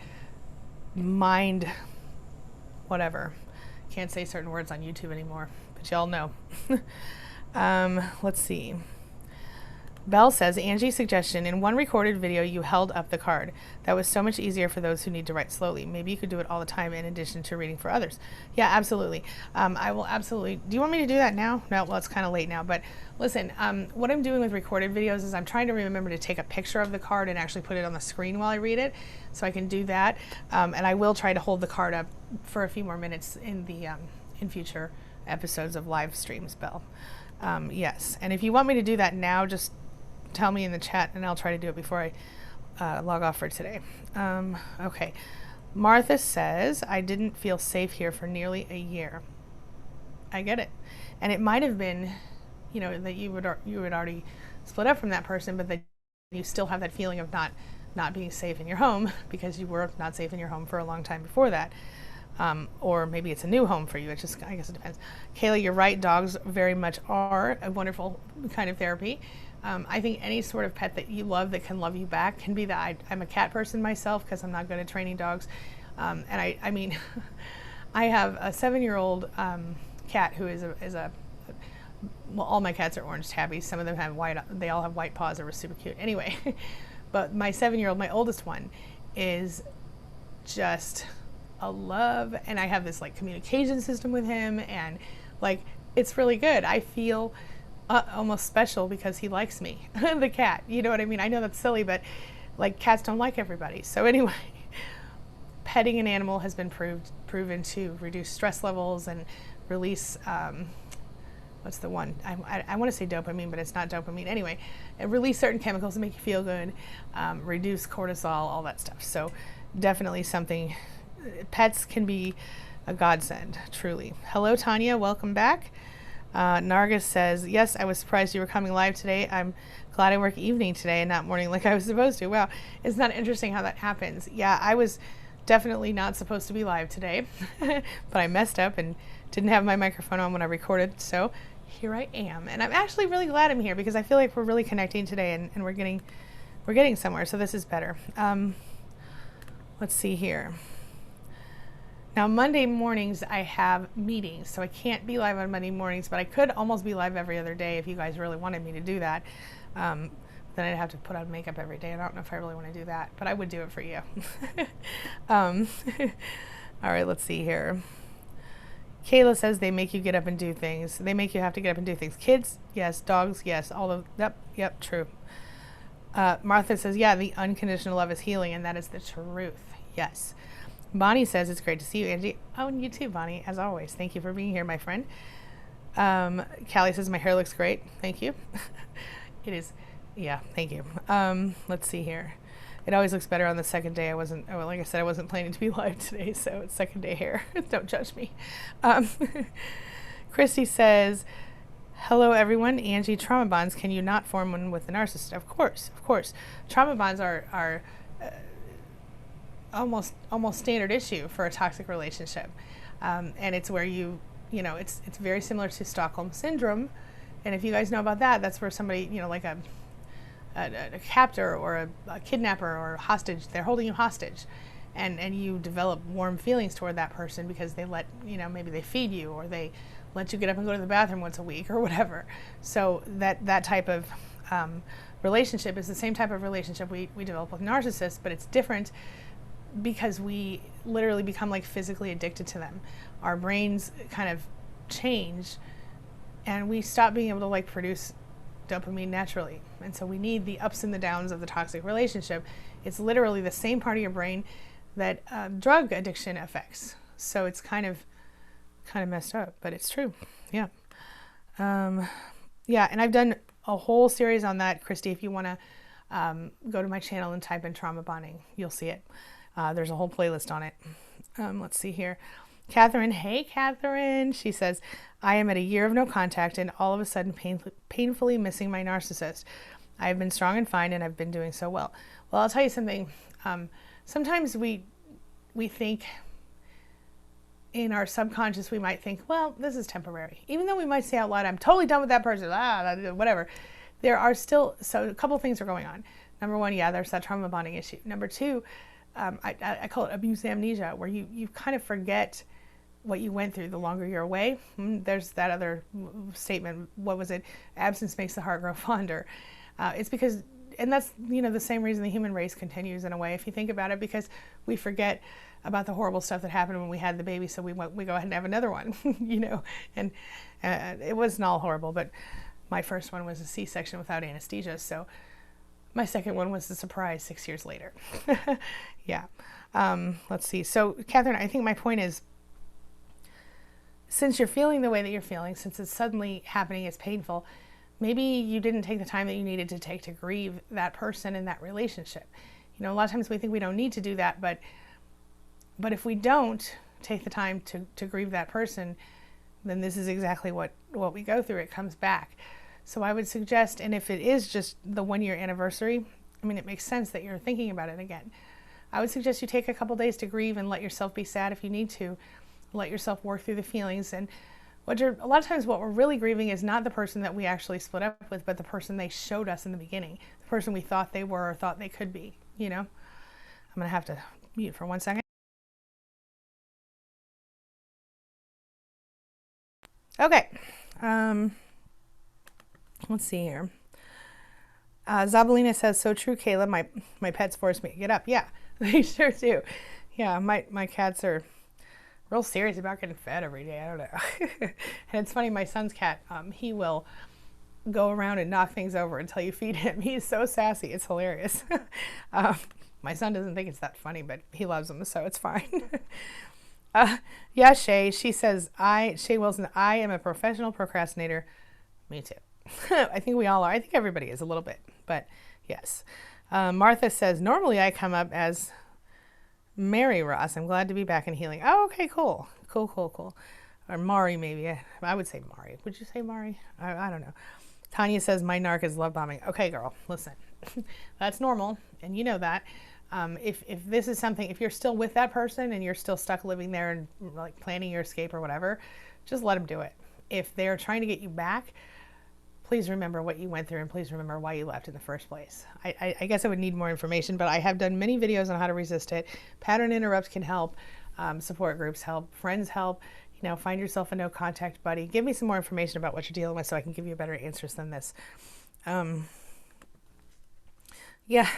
mind whatever. Can't say certain words on YouTube anymore, but y'all know. Let's see. Belle says, Angie's suggestion, in one recorded video you held up the card. That was so much easier for those who need to write slowly. Maybe you could do it all the time in addition to reading for others. Yeah, absolutely. I will absolutely. Do you want me to do that now? No, well, it's kind of late now, but listen, what I'm doing with recorded videos is I'm trying to remember to take a picture of the card and actually put it on the screen while I read it, so I can do that. And I will try to hold the card up for a few more minutes in the in future episodes of live streams, Belle. Yes, and if you want me to do that now, just tell me in the chat and I'll try to do it before I log off for today. Okay. Martha says, I didn't feel safe here for nearly a year. I get it. And it might have been, you know, that you had already split up from that person, but that you still have that feeling of not being safe in your home because you were not safe in your home for a long time before that. Or maybe it's a new home for you. It just, I guess it depends. Kayla, you're right. Dogs very much are a wonderful kind of therapy. I think any sort of pet that you love that can love you back can be that. I'm a cat person myself because I'm not good at training dogs. And I mean, I have a 7-year-old cat who is a well, all my cats are orange tabbies. Some of them have they all have white paws. They were super cute. Anyway, but my 7-year-old, my oldest one, is just a love. And I have this like communication system with him, and Like, it's really good. I feel almost special because he likes me, the cat. You know what I mean? I know that's silly, but like cats don't like everybody. So anyway, petting an animal has been proven to reduce stress levels and release what's the one? I want to say dopamine, but it's not dopamine. Anyway, it release certain chemicals to make you feel good, reduce cortisol, all that stuff. So definitely something, pets can be a godsend, truly. Hello, Tanya. Welcome back. Nargis says, yes, I was surprised you were coming live today. I'm glad I work evening today and not morning like I was supposed to. Wow. Isn't that interesting how that happens? Yeah, I was definitely not supposed to be live today, but I messed up and didn't have my microphone on when I recorded. So here I am. And I'm actually really glad I'm here because I feel like we're really connecting today and we're getting somewhere. So this is better. Let's see here. Now, Monday mornings I have meetings, so I can't be live on Monday mornings, but I could almost be live every other day if you guys really wanted me to do that. Then I'd have to put on makeup every day. I don't know if I really want to do that, but I would do it for you. All right, let's see here. Kayla says they make you get up and do things. They make you have to get up and do things. Kids, yes. Dogs, yes. All of, yep, true. Martha says, yeah, the unconditional love is healing, and that is the truth. Yes. Bonnie says, it's great to see you, Angie. Oh, and you too, Bonnie, as always. Thank you for being here, my friend. Callie says, my hair looks great. Thank you. It is. Yeah, thank you. Let's see here. It always looks better on the second day. Like I said, I wasn't planning to be live today, so it's second day hair. Don't judge me. Christy says, hello, everyone. Angie, trauma bonds. Can you not form one with the narcissist? Of course, of course. Trauma bonds are almost standard issue for a toxic relationship, and it's where it's very similar to Stockholm syndrome, and if you guys know about that, that's where somebody, like a captor or a kidnapper or a hostage, they're holding you hostage, and you develop warm feelings toward that person because they let maybe they feed you or they let you get up and go to the bathroom once a week or whatever. So that type of relationship is the same type of relationship we develop with narcissists, but it's different because we literally become like physically addicted to them. Our brains kind of change and we stop being able to like produce dopamine naturally. And so we need the ups and the downs of the toxic relationship. It's literally the same part of your brain that drug addiction affects. So it's kind of messed up, but it's true. Yeah. Yeah. And I've done a whole series on that, Christy. If you want to go to my channel and type in trauma bonding, you'll see it. There's a whole playlist on it. Let's see here. Catherine, hey Catherine. She says, I am at a year of no contact and all of a sudden painfully missing my narcissist. I have been strong and fine and I've been doing so well. Well, I'll tell you something. Sometimes we think in our subconscious, we might think, well, this is temporary. Even though we might say out loud, I'm totally done with that person, whatever. There are still, so a couple things are going on. Number one, yeah, there's that trauma bonding issue. Number two, I call it abuse amnesia, where you kind of forget what you went through the longer you're away. There's that other statement, what was it? Absence makes the heart grow fonder. It's because, and that's, the same reason the human race continues in a way, if you think about it, because we forget about the horrible stuff that happened when we had the baby, so we go ahead and have another one, and it wasn't all horrible, but my first one was a C-section without anesthesia, so my second one was the surprise 6 years later. Yeah. Let's see. So, Catherine, I think my point is, since you're feeling the way that you're feeling, since it's suddenly happening, it's painful, maybe you didn't take the time that you needed to take to grieve that person and that relationship. A lot of times we think we don't need to do that, but if we don't take the time to grieve that person, then this is exactly what we go through. It comes back. So I would suggest, and if it is just the 1 year anniversary, it makes sense that you're thinking about it again. I would suggest you take a couple days to grieve and let yourself be sad if you need to. Let yourself work through the feelings. And a lot of times what we're really grieving is not the person that we actually split up with, but the person they showed us in the beginning, the person we thought they were or thought they could be, I'm going to have to mute for 1 second. Okay. Let's see here. Zabalina says, so true, Kayla. My pets force me to get up. Yeah, they sure do. Yeah, my cats are real serious about getting fed every day. I don't know. And it's funny, my son's cat, he will go around and knock things over until you feed him. He's so sassy. It's hilarious. My son doesn't think it's that funny, but he loves them, so it's fine. Yeah, Shay. She says, Shay Wilson, I am a professional procrastinator. Me too. I think we all are. I think everybody is a little bit, but yes. Martha says, normally I come up as Mary Ross. I'm glad to be back in healing. Oh, okay, cool. Cool. Or Mari, maybe. I would say Mari. Would you say Mari? I don't know. Tanya says, my narc is love bombing. Okay, girl, listen. That's normal, and you know that. If this is something, if you're still with that person and you're still stuck living there and like planning your escape or whatever, just let them do it. If they're trying to get you back, please remember what you went through and please remember why you left in the first place. I guess I would need more information, but I have done many videos on how to resist it. Pattern interrupts can help. Support groups help. Friends help. You know, find yourself a no contact buddy. Give me some more information about what you're dealing with so I can give you better answers than this. Yeah.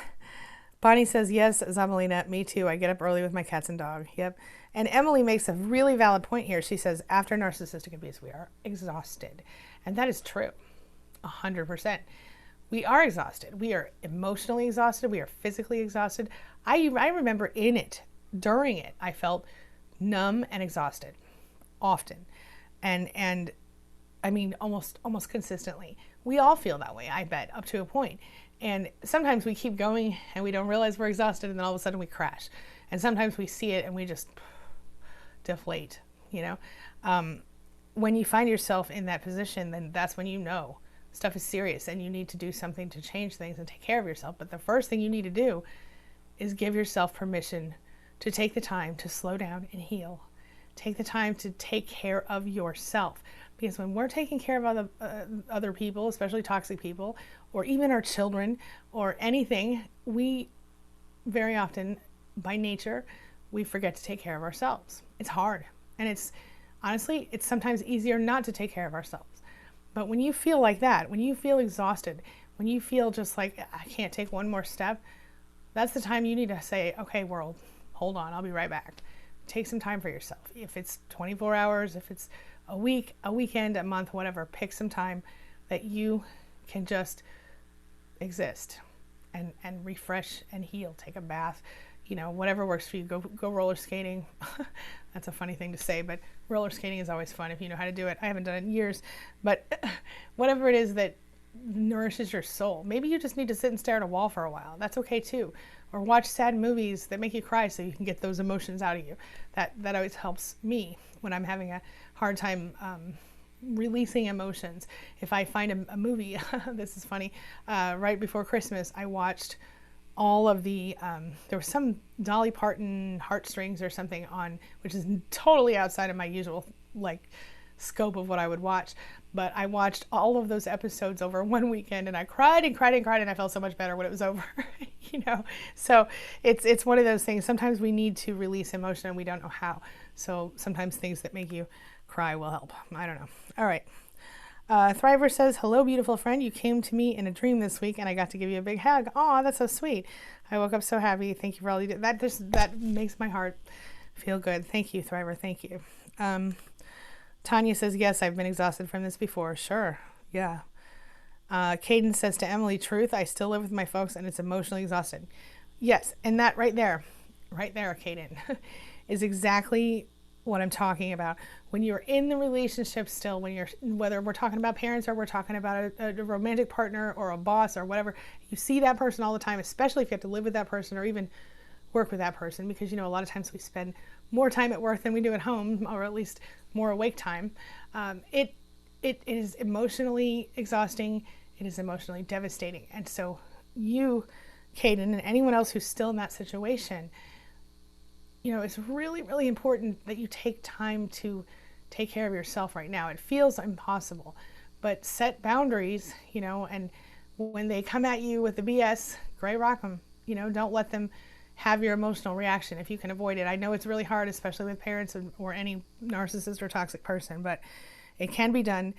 Bonnie says, yes, Zamalina, me too. I get up early with my cats and dog. Yep. And Emily makes a really valid point here. She says, after narcissistic abuse, we are exhausted. And that is true. 100%. We are exhausted. We are emotionally exhausted. We are physically exhausted. I remember during it, I felt numb and exhausted often. And I mean, almost consistently. We all feel that way, I bet, up to a point. And sometimes we keep going and we don't realize we're exhausted, and then all of a sudden we crash. And sometimes we see it and we just deflate, you know. When you find yourself in that position, then that's when you know stuff is serious and you need to do something to change things and take care of yourself. But the first thing you need to do is give yourself permission to take the time to slow down and heal. Take the time to take care of yourself. Because when we're taking care of other people, especially toxic people, or even our children, or anything, we very often, by nature, we forget to take care of ourselves. It's hard. And honestly, it's sometimes easier not to take care of ourselves. But when you feel like that, when you feel exhausted, when you feel just like, I can't take one more step, that's the time you need to say, okay, world, hold on, I'll be right back. Take some time for yourself. If it's 24 hours, if it's a week, a weekend, a month, whatever, pick some time that you can just exist and refresh and heal. Take a bath, you know, whatever works for you. Go roller skating. That's a funny thing to say, but roller skating is always fun if you know how to do it. I haven't done it in years, but whatever it is that nourishes your soul. Maybe you just need to sit and stare at a wall for a while. That's okay too. Or watch sad movies that make you cry so you can get those emotions out of you. That always helps me when I'm having a hard time releasing emotions. If I find a movie, this is funny, right before Christmas, I watched all of the, there was some Dolly Parton Heartstrings or something on, which is totally outside of my usual scope of what I would watch. But I watched all of those episodes over one weekend, and I cried and I felt so much better when it was over. You know, so it's one of those things. Sometimes we need to release emotion and we don't know how. So sometimes things that make you cry will help. I don't know. All right. Thriver says, hello, beautiful friend. You came to me in a dream this week and I got to give you a big hug. Aw, that's so sweet. I woke up so happy. Thank you for all you did. That makes my heart feel good. Thank you, Thriver. Thank you. Tanya says, yes, I've been exhausted from this before. Sure. Yeah. Caden says to Emily, truth, I still live with my folks and it's emotionally exhausted. Yes. And that right there, Caden, is exactly what I'm talking about. When you're in the relationship still, whether we're talking about parents or we're talking about a romantic partner or a boss or whatever, you see that person all the time, especially if you have to live with that person or even work with that person, because, you know, a lot of times we spend more time at work than we do at home, or at least more awake time. It is emotionally exhausting. It is emotionally devastating. And so you, Caden, and anyone else who's still in that situation, you know, it's really, really important that you take time to take care of yourself right now. It feels impossible, but set boundaries, you know, and when they come at you with the BS, gray rock them, you know, don't let them have your emotional reaction if you can avoid it. I know it's really hard, especially with parents or any narcissist or toxic person, but it can be done.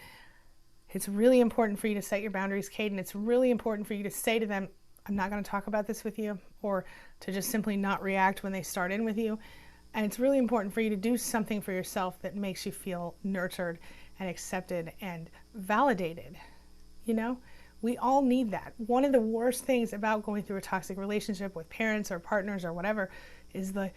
It's really important for you to set your boundaries, Caden. It's really important for you to say to them, I'm not going to talk about this with you, or to just simply not react when they start in with you. And it's really important for you to do something for yourself that makes you feel nurtured and accepted and validated. You know, we all need that. One of the worst things about going through a toxic relationship with parents or partners or whatever is the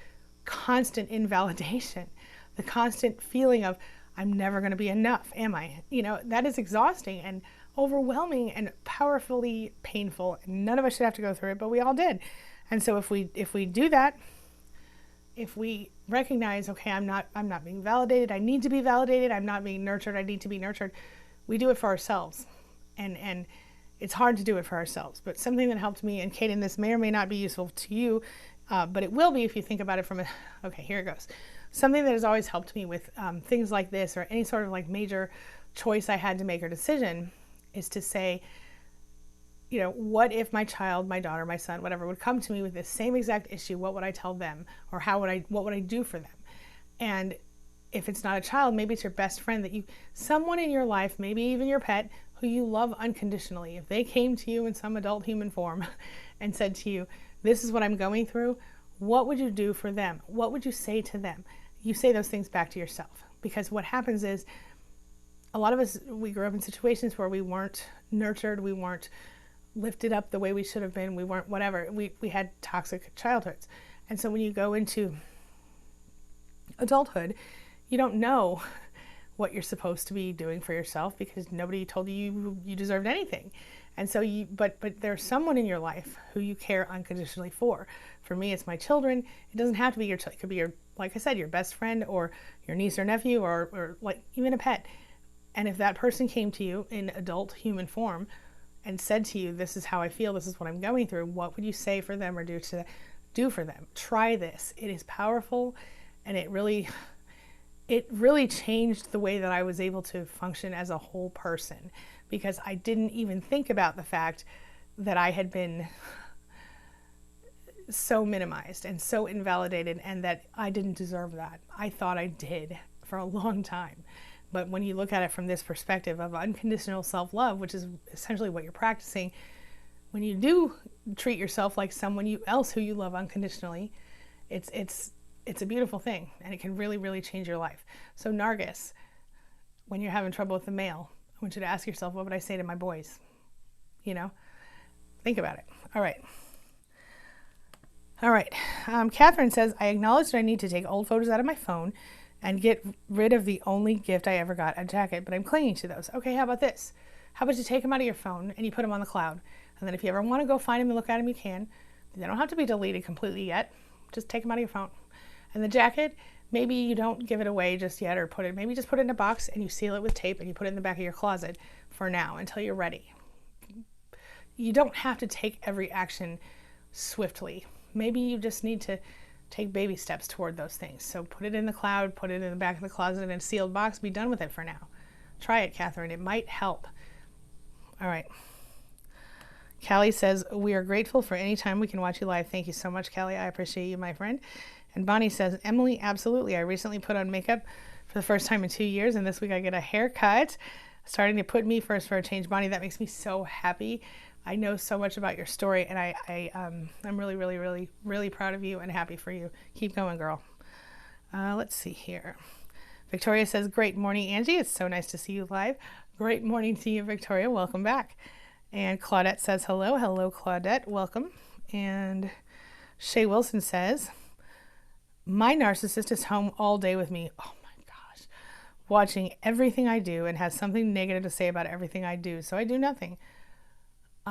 constant invalidation, the constant feeling of, I'm never going to be enough, am I? You know, that is exhausting and overwhelming and powerfully painful. None of us should have to go through it, but we all did. And so if we do that, if we recognize, okay, I'm not being validated, I need to be validated, I'm not being nurtured, I need to be nurtured, we do it for ourselves. And it's hard to do it for ourselves. But something that helped me, and Kate, and this may or may not be useful to you, but it will be if you think about it from okay, here it goes. Something that has always helped me with things like this, or any sort of like major choice I had to make or decision, is to say, you know, what if my child, my daughter, my son, whatever, would come to me with this same exact issue? What would I tell them? Or what would I do for them? And if it's not a child, maybe it's your best friend, someone in your life, maybe even your pet, who you love unconditionally. If they came to you in some adult human form and said to you, this is what I'm going through, what would you do for them? What would you say to them? You say those things back to yourself. Because what happens is, a lot of us, we grew up in situations where we weren't nurtured, we weren't lifted up the way we should have been, we weren't whatever. We had toxic childhoods. And so when you go into adulthood, you don't know what you're supposed to be doing for yourself because nobody told you deserved anything. And so but there's someone in your life who you care unconditionally for. For me, it's my children. It doesn't have to be your child. It could be your, like I said, your best friend or your niece or nephew or like even a pet. And if that person came to you in adult human form and said to you, this is how I feel, this is what I'm going through, what would you say for them or do for them? Try this. It is powerful, and it really changed the way that I was able to function as a whole person, because I didn't even think about the fact that I had been so minimized and so invalidated, and that I didn't deserve that. I thought I did for a long time. But when you look at it from this perspective of unconditional self-love, which is essentially what you're practicing, when you do treat yourself like someone else who you love unconditionally, it's a beautiful thing, and it can really, really change your life. So Nargis, when you're having trouble with the mail, I want you to ask yourself, what would I say to my boys? You know, think about it. All right. Catherine says, I acknowledge that I need to take old photos out of my phone and get rid of the only gift I ever got, a jacket, but I'm clinging to those. Okay, how about this? How about you take them out of your phone and you put them on the cloud? And then if you ever want to go find them and look at them, you can. They don't have to be deleted completely yet. Just take them out of your phone. And the jacket, maybe you don't give it away just yet, or maybe just put it in a box and you seal it with tape and you put it in the back of your closet for now until you're ready. You don't have to take every action swiftly. Maybe you just need to take baby steps toward those things. So put it in the cloud, put it in the back of the closet in a sealed box, be done with it for now. Try it, Catherine. It might help. All right. Callie says, we are grateful for any time we can watch you live. Thank you so much, Callie. I appreciate you, my friend. And Bonnie says, Emily, absolutely. I recently put on makeup for the first time in 2 years, and this week I get a haircut. Starting to put me first for a change. Bonnie, that makes me so happy. I know so much about your story, and I'm really, really, really, really proud of you and happy for you. Keep going, girl. Let's see here. Victoria says, great morning, Angie. It's so nice to see you live. Great morning to you, Victoria. Welcome back. And Claudette says, hello. Hello, Claudette. Welcome. And Shay Wilson says, my narcissist is home all day with me. Oh my gosh. Watching everything I do and has something negative to say about everything I do. So I do nothing.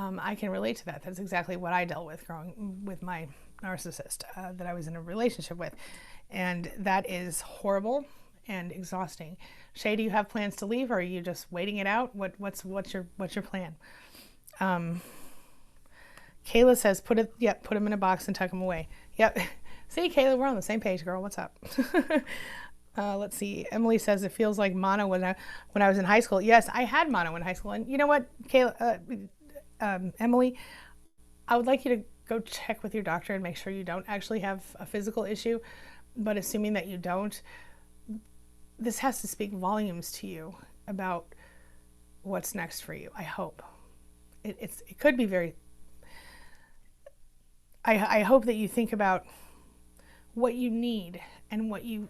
I can relate to that. That's exactly what I dealt with growing with my narcissist that I was in a relationship with. And that is horrible and exhausting. Shay, do you have plans to leave, or are you just waiting it out? What's your plan? Kayla says, put them in a box and tuck them away. Yep. See, Kayla, we're on the same page, girl. What's up? Let's see. Emily says, it feels like mono when I was in high school. Yes, I had mono in high school. And you know what, Kayla, Emily, I would like you to go check with your doctor and make sure you don't actually have a physical issue. But assuming that you don't, this has to speak volumes to you about what's next for you. I hope. It could be very. I hope that you think about what you need and what you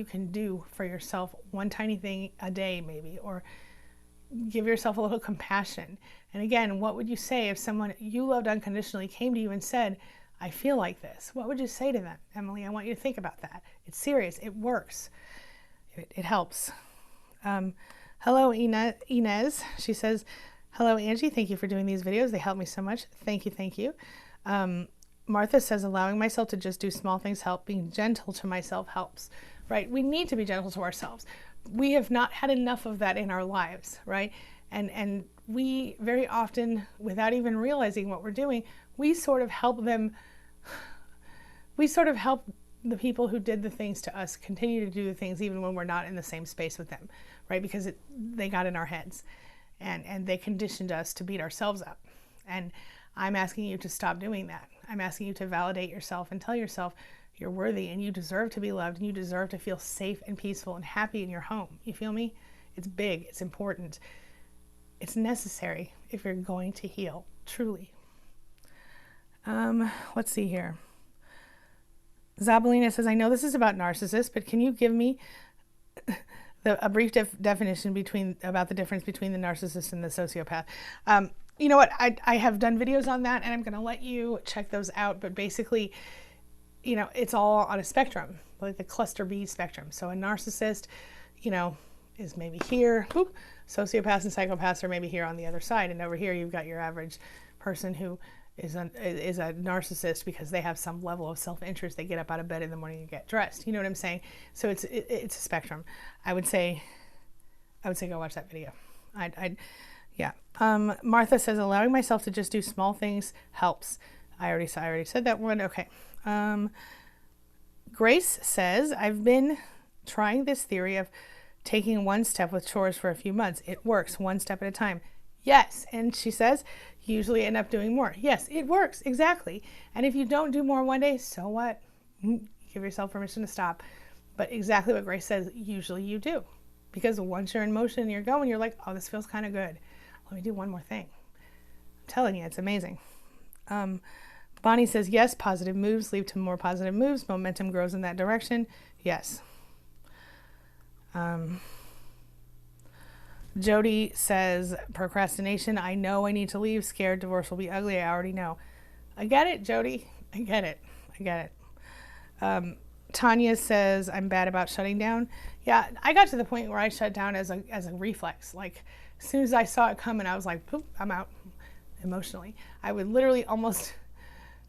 can do for yourself, one tiny thing a day maybe, or give yourself a little compassion. And again, what would you say if someone you loved unconditionally came to you and said, I feel like this? What would you say to them? Emily, I want you to think about that. It's serious. It works. It helps. Hello, Inez. She says, hello, Angie. Thank you for doing these videos. They help me so much. Thank you. Thank you. Martha says, allowing myself to just do small things help. Being gentle to myself helps, right? We need to be gentle to ourselves. We have not had enough of that in our lives, right? And we very often, without even realizing what we're doing, we sort of help the people who did the things to us continue to do the things even when we're not in the same space with them, right? Because they got in our heads and they conditioned us to beat ourselves up. And I'm asking you to stop doing that. I'm asking you to validate yourself and tell yourself you're worthy and you deserve to be loved and you deserve to feel safe and peaceful and happy in your home. You feel me? It's big. It's important. It's necessary if you're going to heal, truly. Let's see here. Zabalina says, I know this is about narcissists, but can you give me a brief definition about the difference between the narcissist and the sociopath? You know what? I have done videos on that, and I'm going to let you check those out. But basically, you know, it's all on a spectrum, like the cluster B spectrum. So a narcissist, you know, is maybe here. Whoop, sociopaths and psychopaths are maybe here on the other side. And over here, you've got your average person who is a narcissist because they have some level of self-interest. They get up out of bed in the morning and get dressed. You know what I'm saying? So it's a spectrum. I would say go watch that video. Yeah. Martha says, allowing myself to just do small things helps. I already said that one. Okay. Grace says, I've been trying this theory of taking one step with chores for a few months. It works one step at a time. Yes. And she says, usually end up doing more. Yes, it works. Exactly. And if you don't do more one day, so what? Give yourself permission to stop. But exactly what Grace says, usually you do. Because once you're in motion and you're going, you're like, oh, this feels kind of good. Let me do one more thing. I'm telling you, it's amazing. Bonnie says, yes, positive moves lead to more positive moves. Momentum grows in that direction. Yes. Jody says, procrastination. I know I need to leave. Scared divorce will be ugly. I already know. I get it, Jody. I get it. Tanya says, I'm bad about shutting down. Yeah, I got to the point where I shut down as a reflex. Like, as soon as I saw it coming, I was like, poop, I'm out emotionally. I would literally almost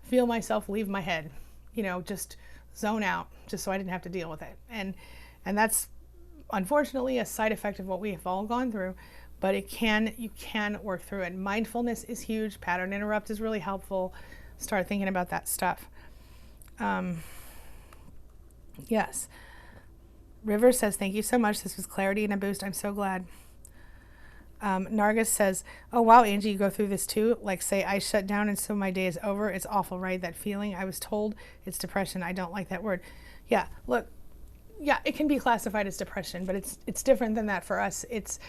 feel myself leave my head, you know, just zone out, just so I didn't have to deal with it. And that's unfortunately a side effect of what we have all gone through, but you can work through it. Mindfulness is huge. Pattern interrupt is really helpful. Start thinking about that stuff. Yes. River says, thank you so much. This was clarity and a boost. I'm so glad. Nargis says, oh, wow, Angie, you go through this too? Like, say I shut down and so my day is over. It's awful, right? That feeling. I was told it's depression. I don't like that word. Yeah, look, yeah, it can be classified as depression, but it's different than that for us. It's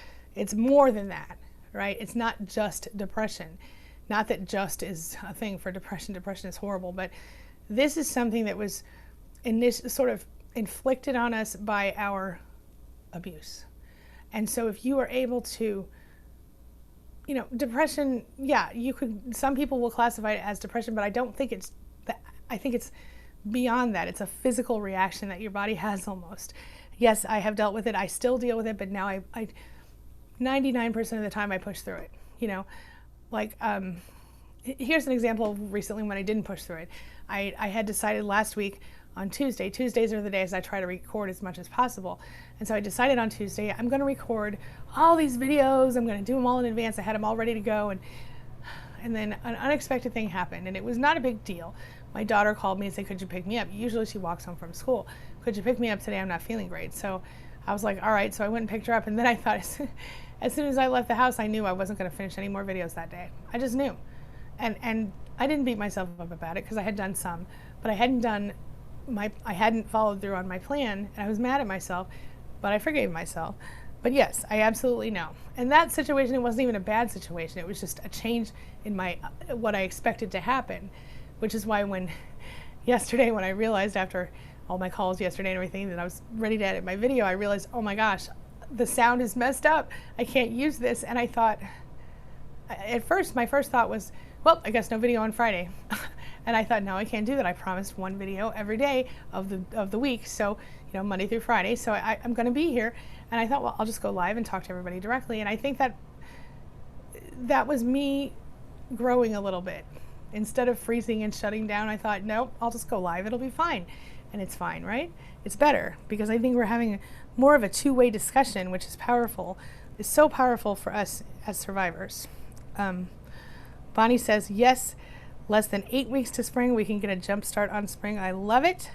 more than that, right? It's not just depression. Not that just is a thing for depression. Depression is horrible, but this is something that was sort of inflicted on us by our abuse. And so if you are able to, you know, depression, yeah, some people will classify it as depression, but I don't think it's that. I think it's beyond that. It's a physical reaction that your body has almost. Yes, I have dealt with it. I still deal with it, but now I 99% of the time I push through it, you know, like, here's an example of recently when I didn't push through it. I had decided last week on Tuesday. Tuesdays are the days I try to record as much as possible. And so I decided on Tuesday, I'm going to record all these videos. I'm going to do them all in advance. I had them all ready to go. And then an unexpected thing happened, and it was not a big deal. My daughter called me and said, could you pick me up? Usually she walks home from school. Could you pick me up today? I'm not feeling great. So I was like, all right. So I went and picked her up. And then I thought, as soon as I left the house, I knew I wasn't going to finish any more videos that day. I just knew. And I didn't beat myself up about it because I had done some, but I hadn't followed through on my plan, and I was mad at myself, but I forgave myself. But yes, I absolutely know. And that situation, it wasn't even a bad situation. It was just a change in what I expected to happen, which is why yesterday when I realized after all my calls yesterday and everything, that I was ready to edit my video, I realized, oh my gosh, the sound is messed up. I can't use this. And I thought, at first, my first thought was, well, I guess no video on Friday. And I thought, no, I can't do that. I promised one video every day of the week. So, Monday through Friday. So I'm going to be here. And I thought, well, I'll just go live and talk to everybody directly. And I think that was me growing a little bit. Instead of freezing and shutting down, I thought, nope, I'll just go live. It'll be fine. And it's fine, right? It's better because I think we're having more of a two-way discussion, which is powerful. It's so powerful for us as survivors. Bonnie says, yes, less than 8 weeks to spring. We can get a jump start on spring. I love it.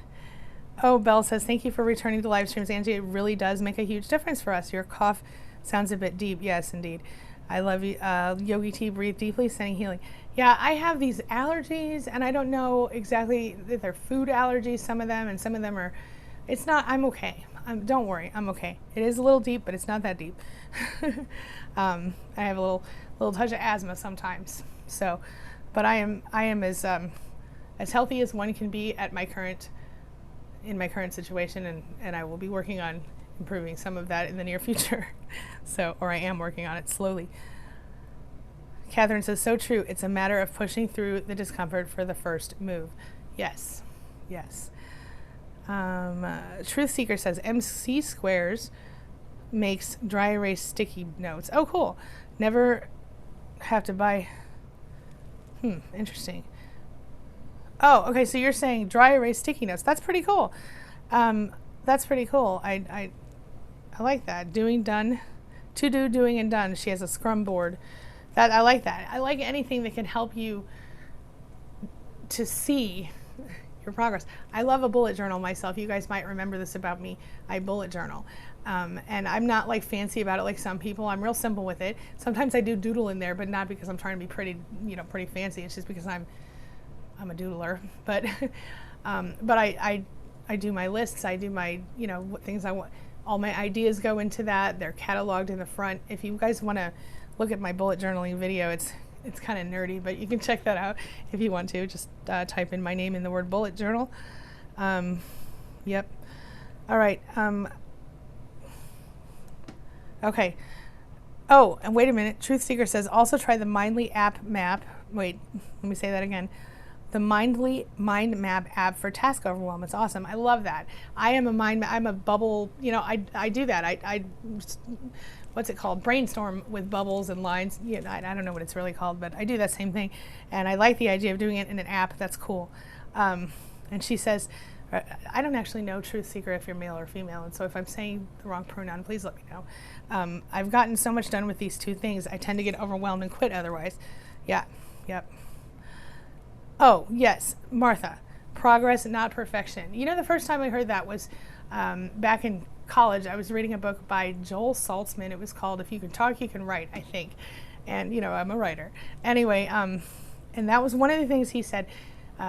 Oh, Belle says, thank you for returning to live streams, Angie. It really does make a huge difference for us. Your cough sounds a bit deep. Yes, indeed. I love you. Yogi T, breathe deeply, sending healing. Yeah, I have these allergies, and I don't know exactly if they're food allergies, some of them, and some of them are, it's not, I'm okay. Don't worry, I'm okay. It is a little deep, but it's not that deep. I have a little touch of asthma sometimes. So, but I am as healthy as one can be in my current situation, and I will be working on improving some of that in the near future. So, or I am working on it slowly. Catherine says, so true. It's a matter of pushing through the discomfort for the first move. Yes, yes. Truth Seeker says, MC Squares makes dry erase sticky notes. Oh, cool. Never have to buy. Interesting. Oh, okay. So you're saying dry erase sticky notes. That's pretty cool. That's pretty cool. I like that. Doing, done, to do, doing, and done. She has a Scrum board. I like that. I like anything that can help you to see your progress. I love a bullet journal myself. You guys might remember this about me. I bullet journal. And I'm not like fancy about it like some people. I'm real simple with it. Sometimes I do doodle in there, but not because I'm trying to be pretty, pretty fancy. It's just because I'm a doodler. But I do my lists. I do my, what things I want. All my ideas go into that. They're cataloged in the front. If you guys want to look at my bullet journaling video, it's kind of nerdy, but you can check that out if you want to. Just type in my name in the word bullet journal. Yep. All right. Okay. Oh, and wait a minute. Truth Seeker says, also try the Mindly app map. Wait, let me say that again. The Mindly Mind Map app for task overwhelm. It's awesome. I love that. I'm a bubble, I do that. I what's it called? Brainstorm with bubbles and lines. I don't know what it's really called, but I do that same thing. And I like the idea of doing it in an app. That's cool. And she says, I don't actually know, Truth Seeker, if you're male or female. And so if I'm saying the wrong pronoun, please let me know. I've gotten so much done with these two things. I tend to get overwhelmed and quit otherwise. Yeah. Yep. Oh, yes, Martha, progress, not perfection. The first time I heard that was back in college. I was reading a book by Joel Saltzman. It was called If You Can Talk, You Can Write, I think. And, I'm a writer. Anyway, and that was one of the things he said.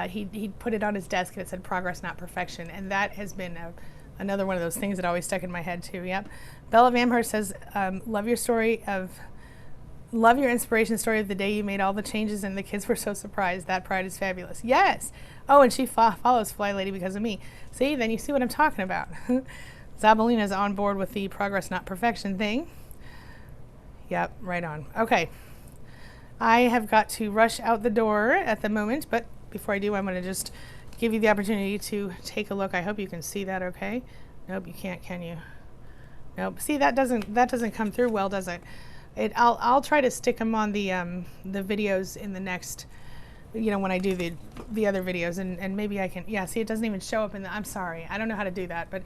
He put it on his desk and it said progress, not perfection. And that has been another one of those things that always stuck in my head too. Yep. Bella Vamhurst says, love your inspiration story of the day you made all the changes and the kids were so surprised. That pride is fabulous. Yes. Oh, and she follows Fly Lady because of me. See, then you see what I'm talking about. Zabalina's on board with the progress, not perfection thing. Yep, right on. Okay. I have got to rush out the door at the moment, but before I do, I'm going to just give you the opportunity to take a look. I hope you can see that okay. Nope, you can't, can you? Nope. See, that doesn't come through well, does it? I'll try to stick them on the videos in the next, when I do the other videos, and maybe I can. Yeah, see, it doesn't even show up in the. I'm sorry, I don't know how to do that, but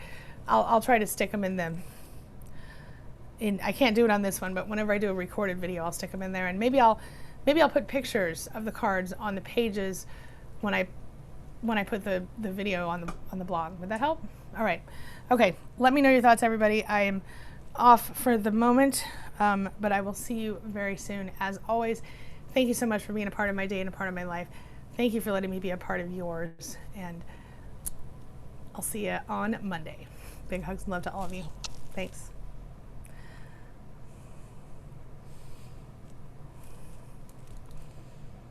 I'll try to stick them in them. I can't do it on this one, but whenever I do a recorded video, I'll stick them in there, and maybe I'll put pictures of the cards on the pages when I put the video on the blog. Would that help? All right. Okay. Let me know your thoughts, everybody. I am off for the moment. But I will see you very soon. As always, thank you so much for being a part of my day and a part of my life. Thank you for letting me be a part of yours. And I'll see you on Monday. Big hugs and love to all of you. Thanks.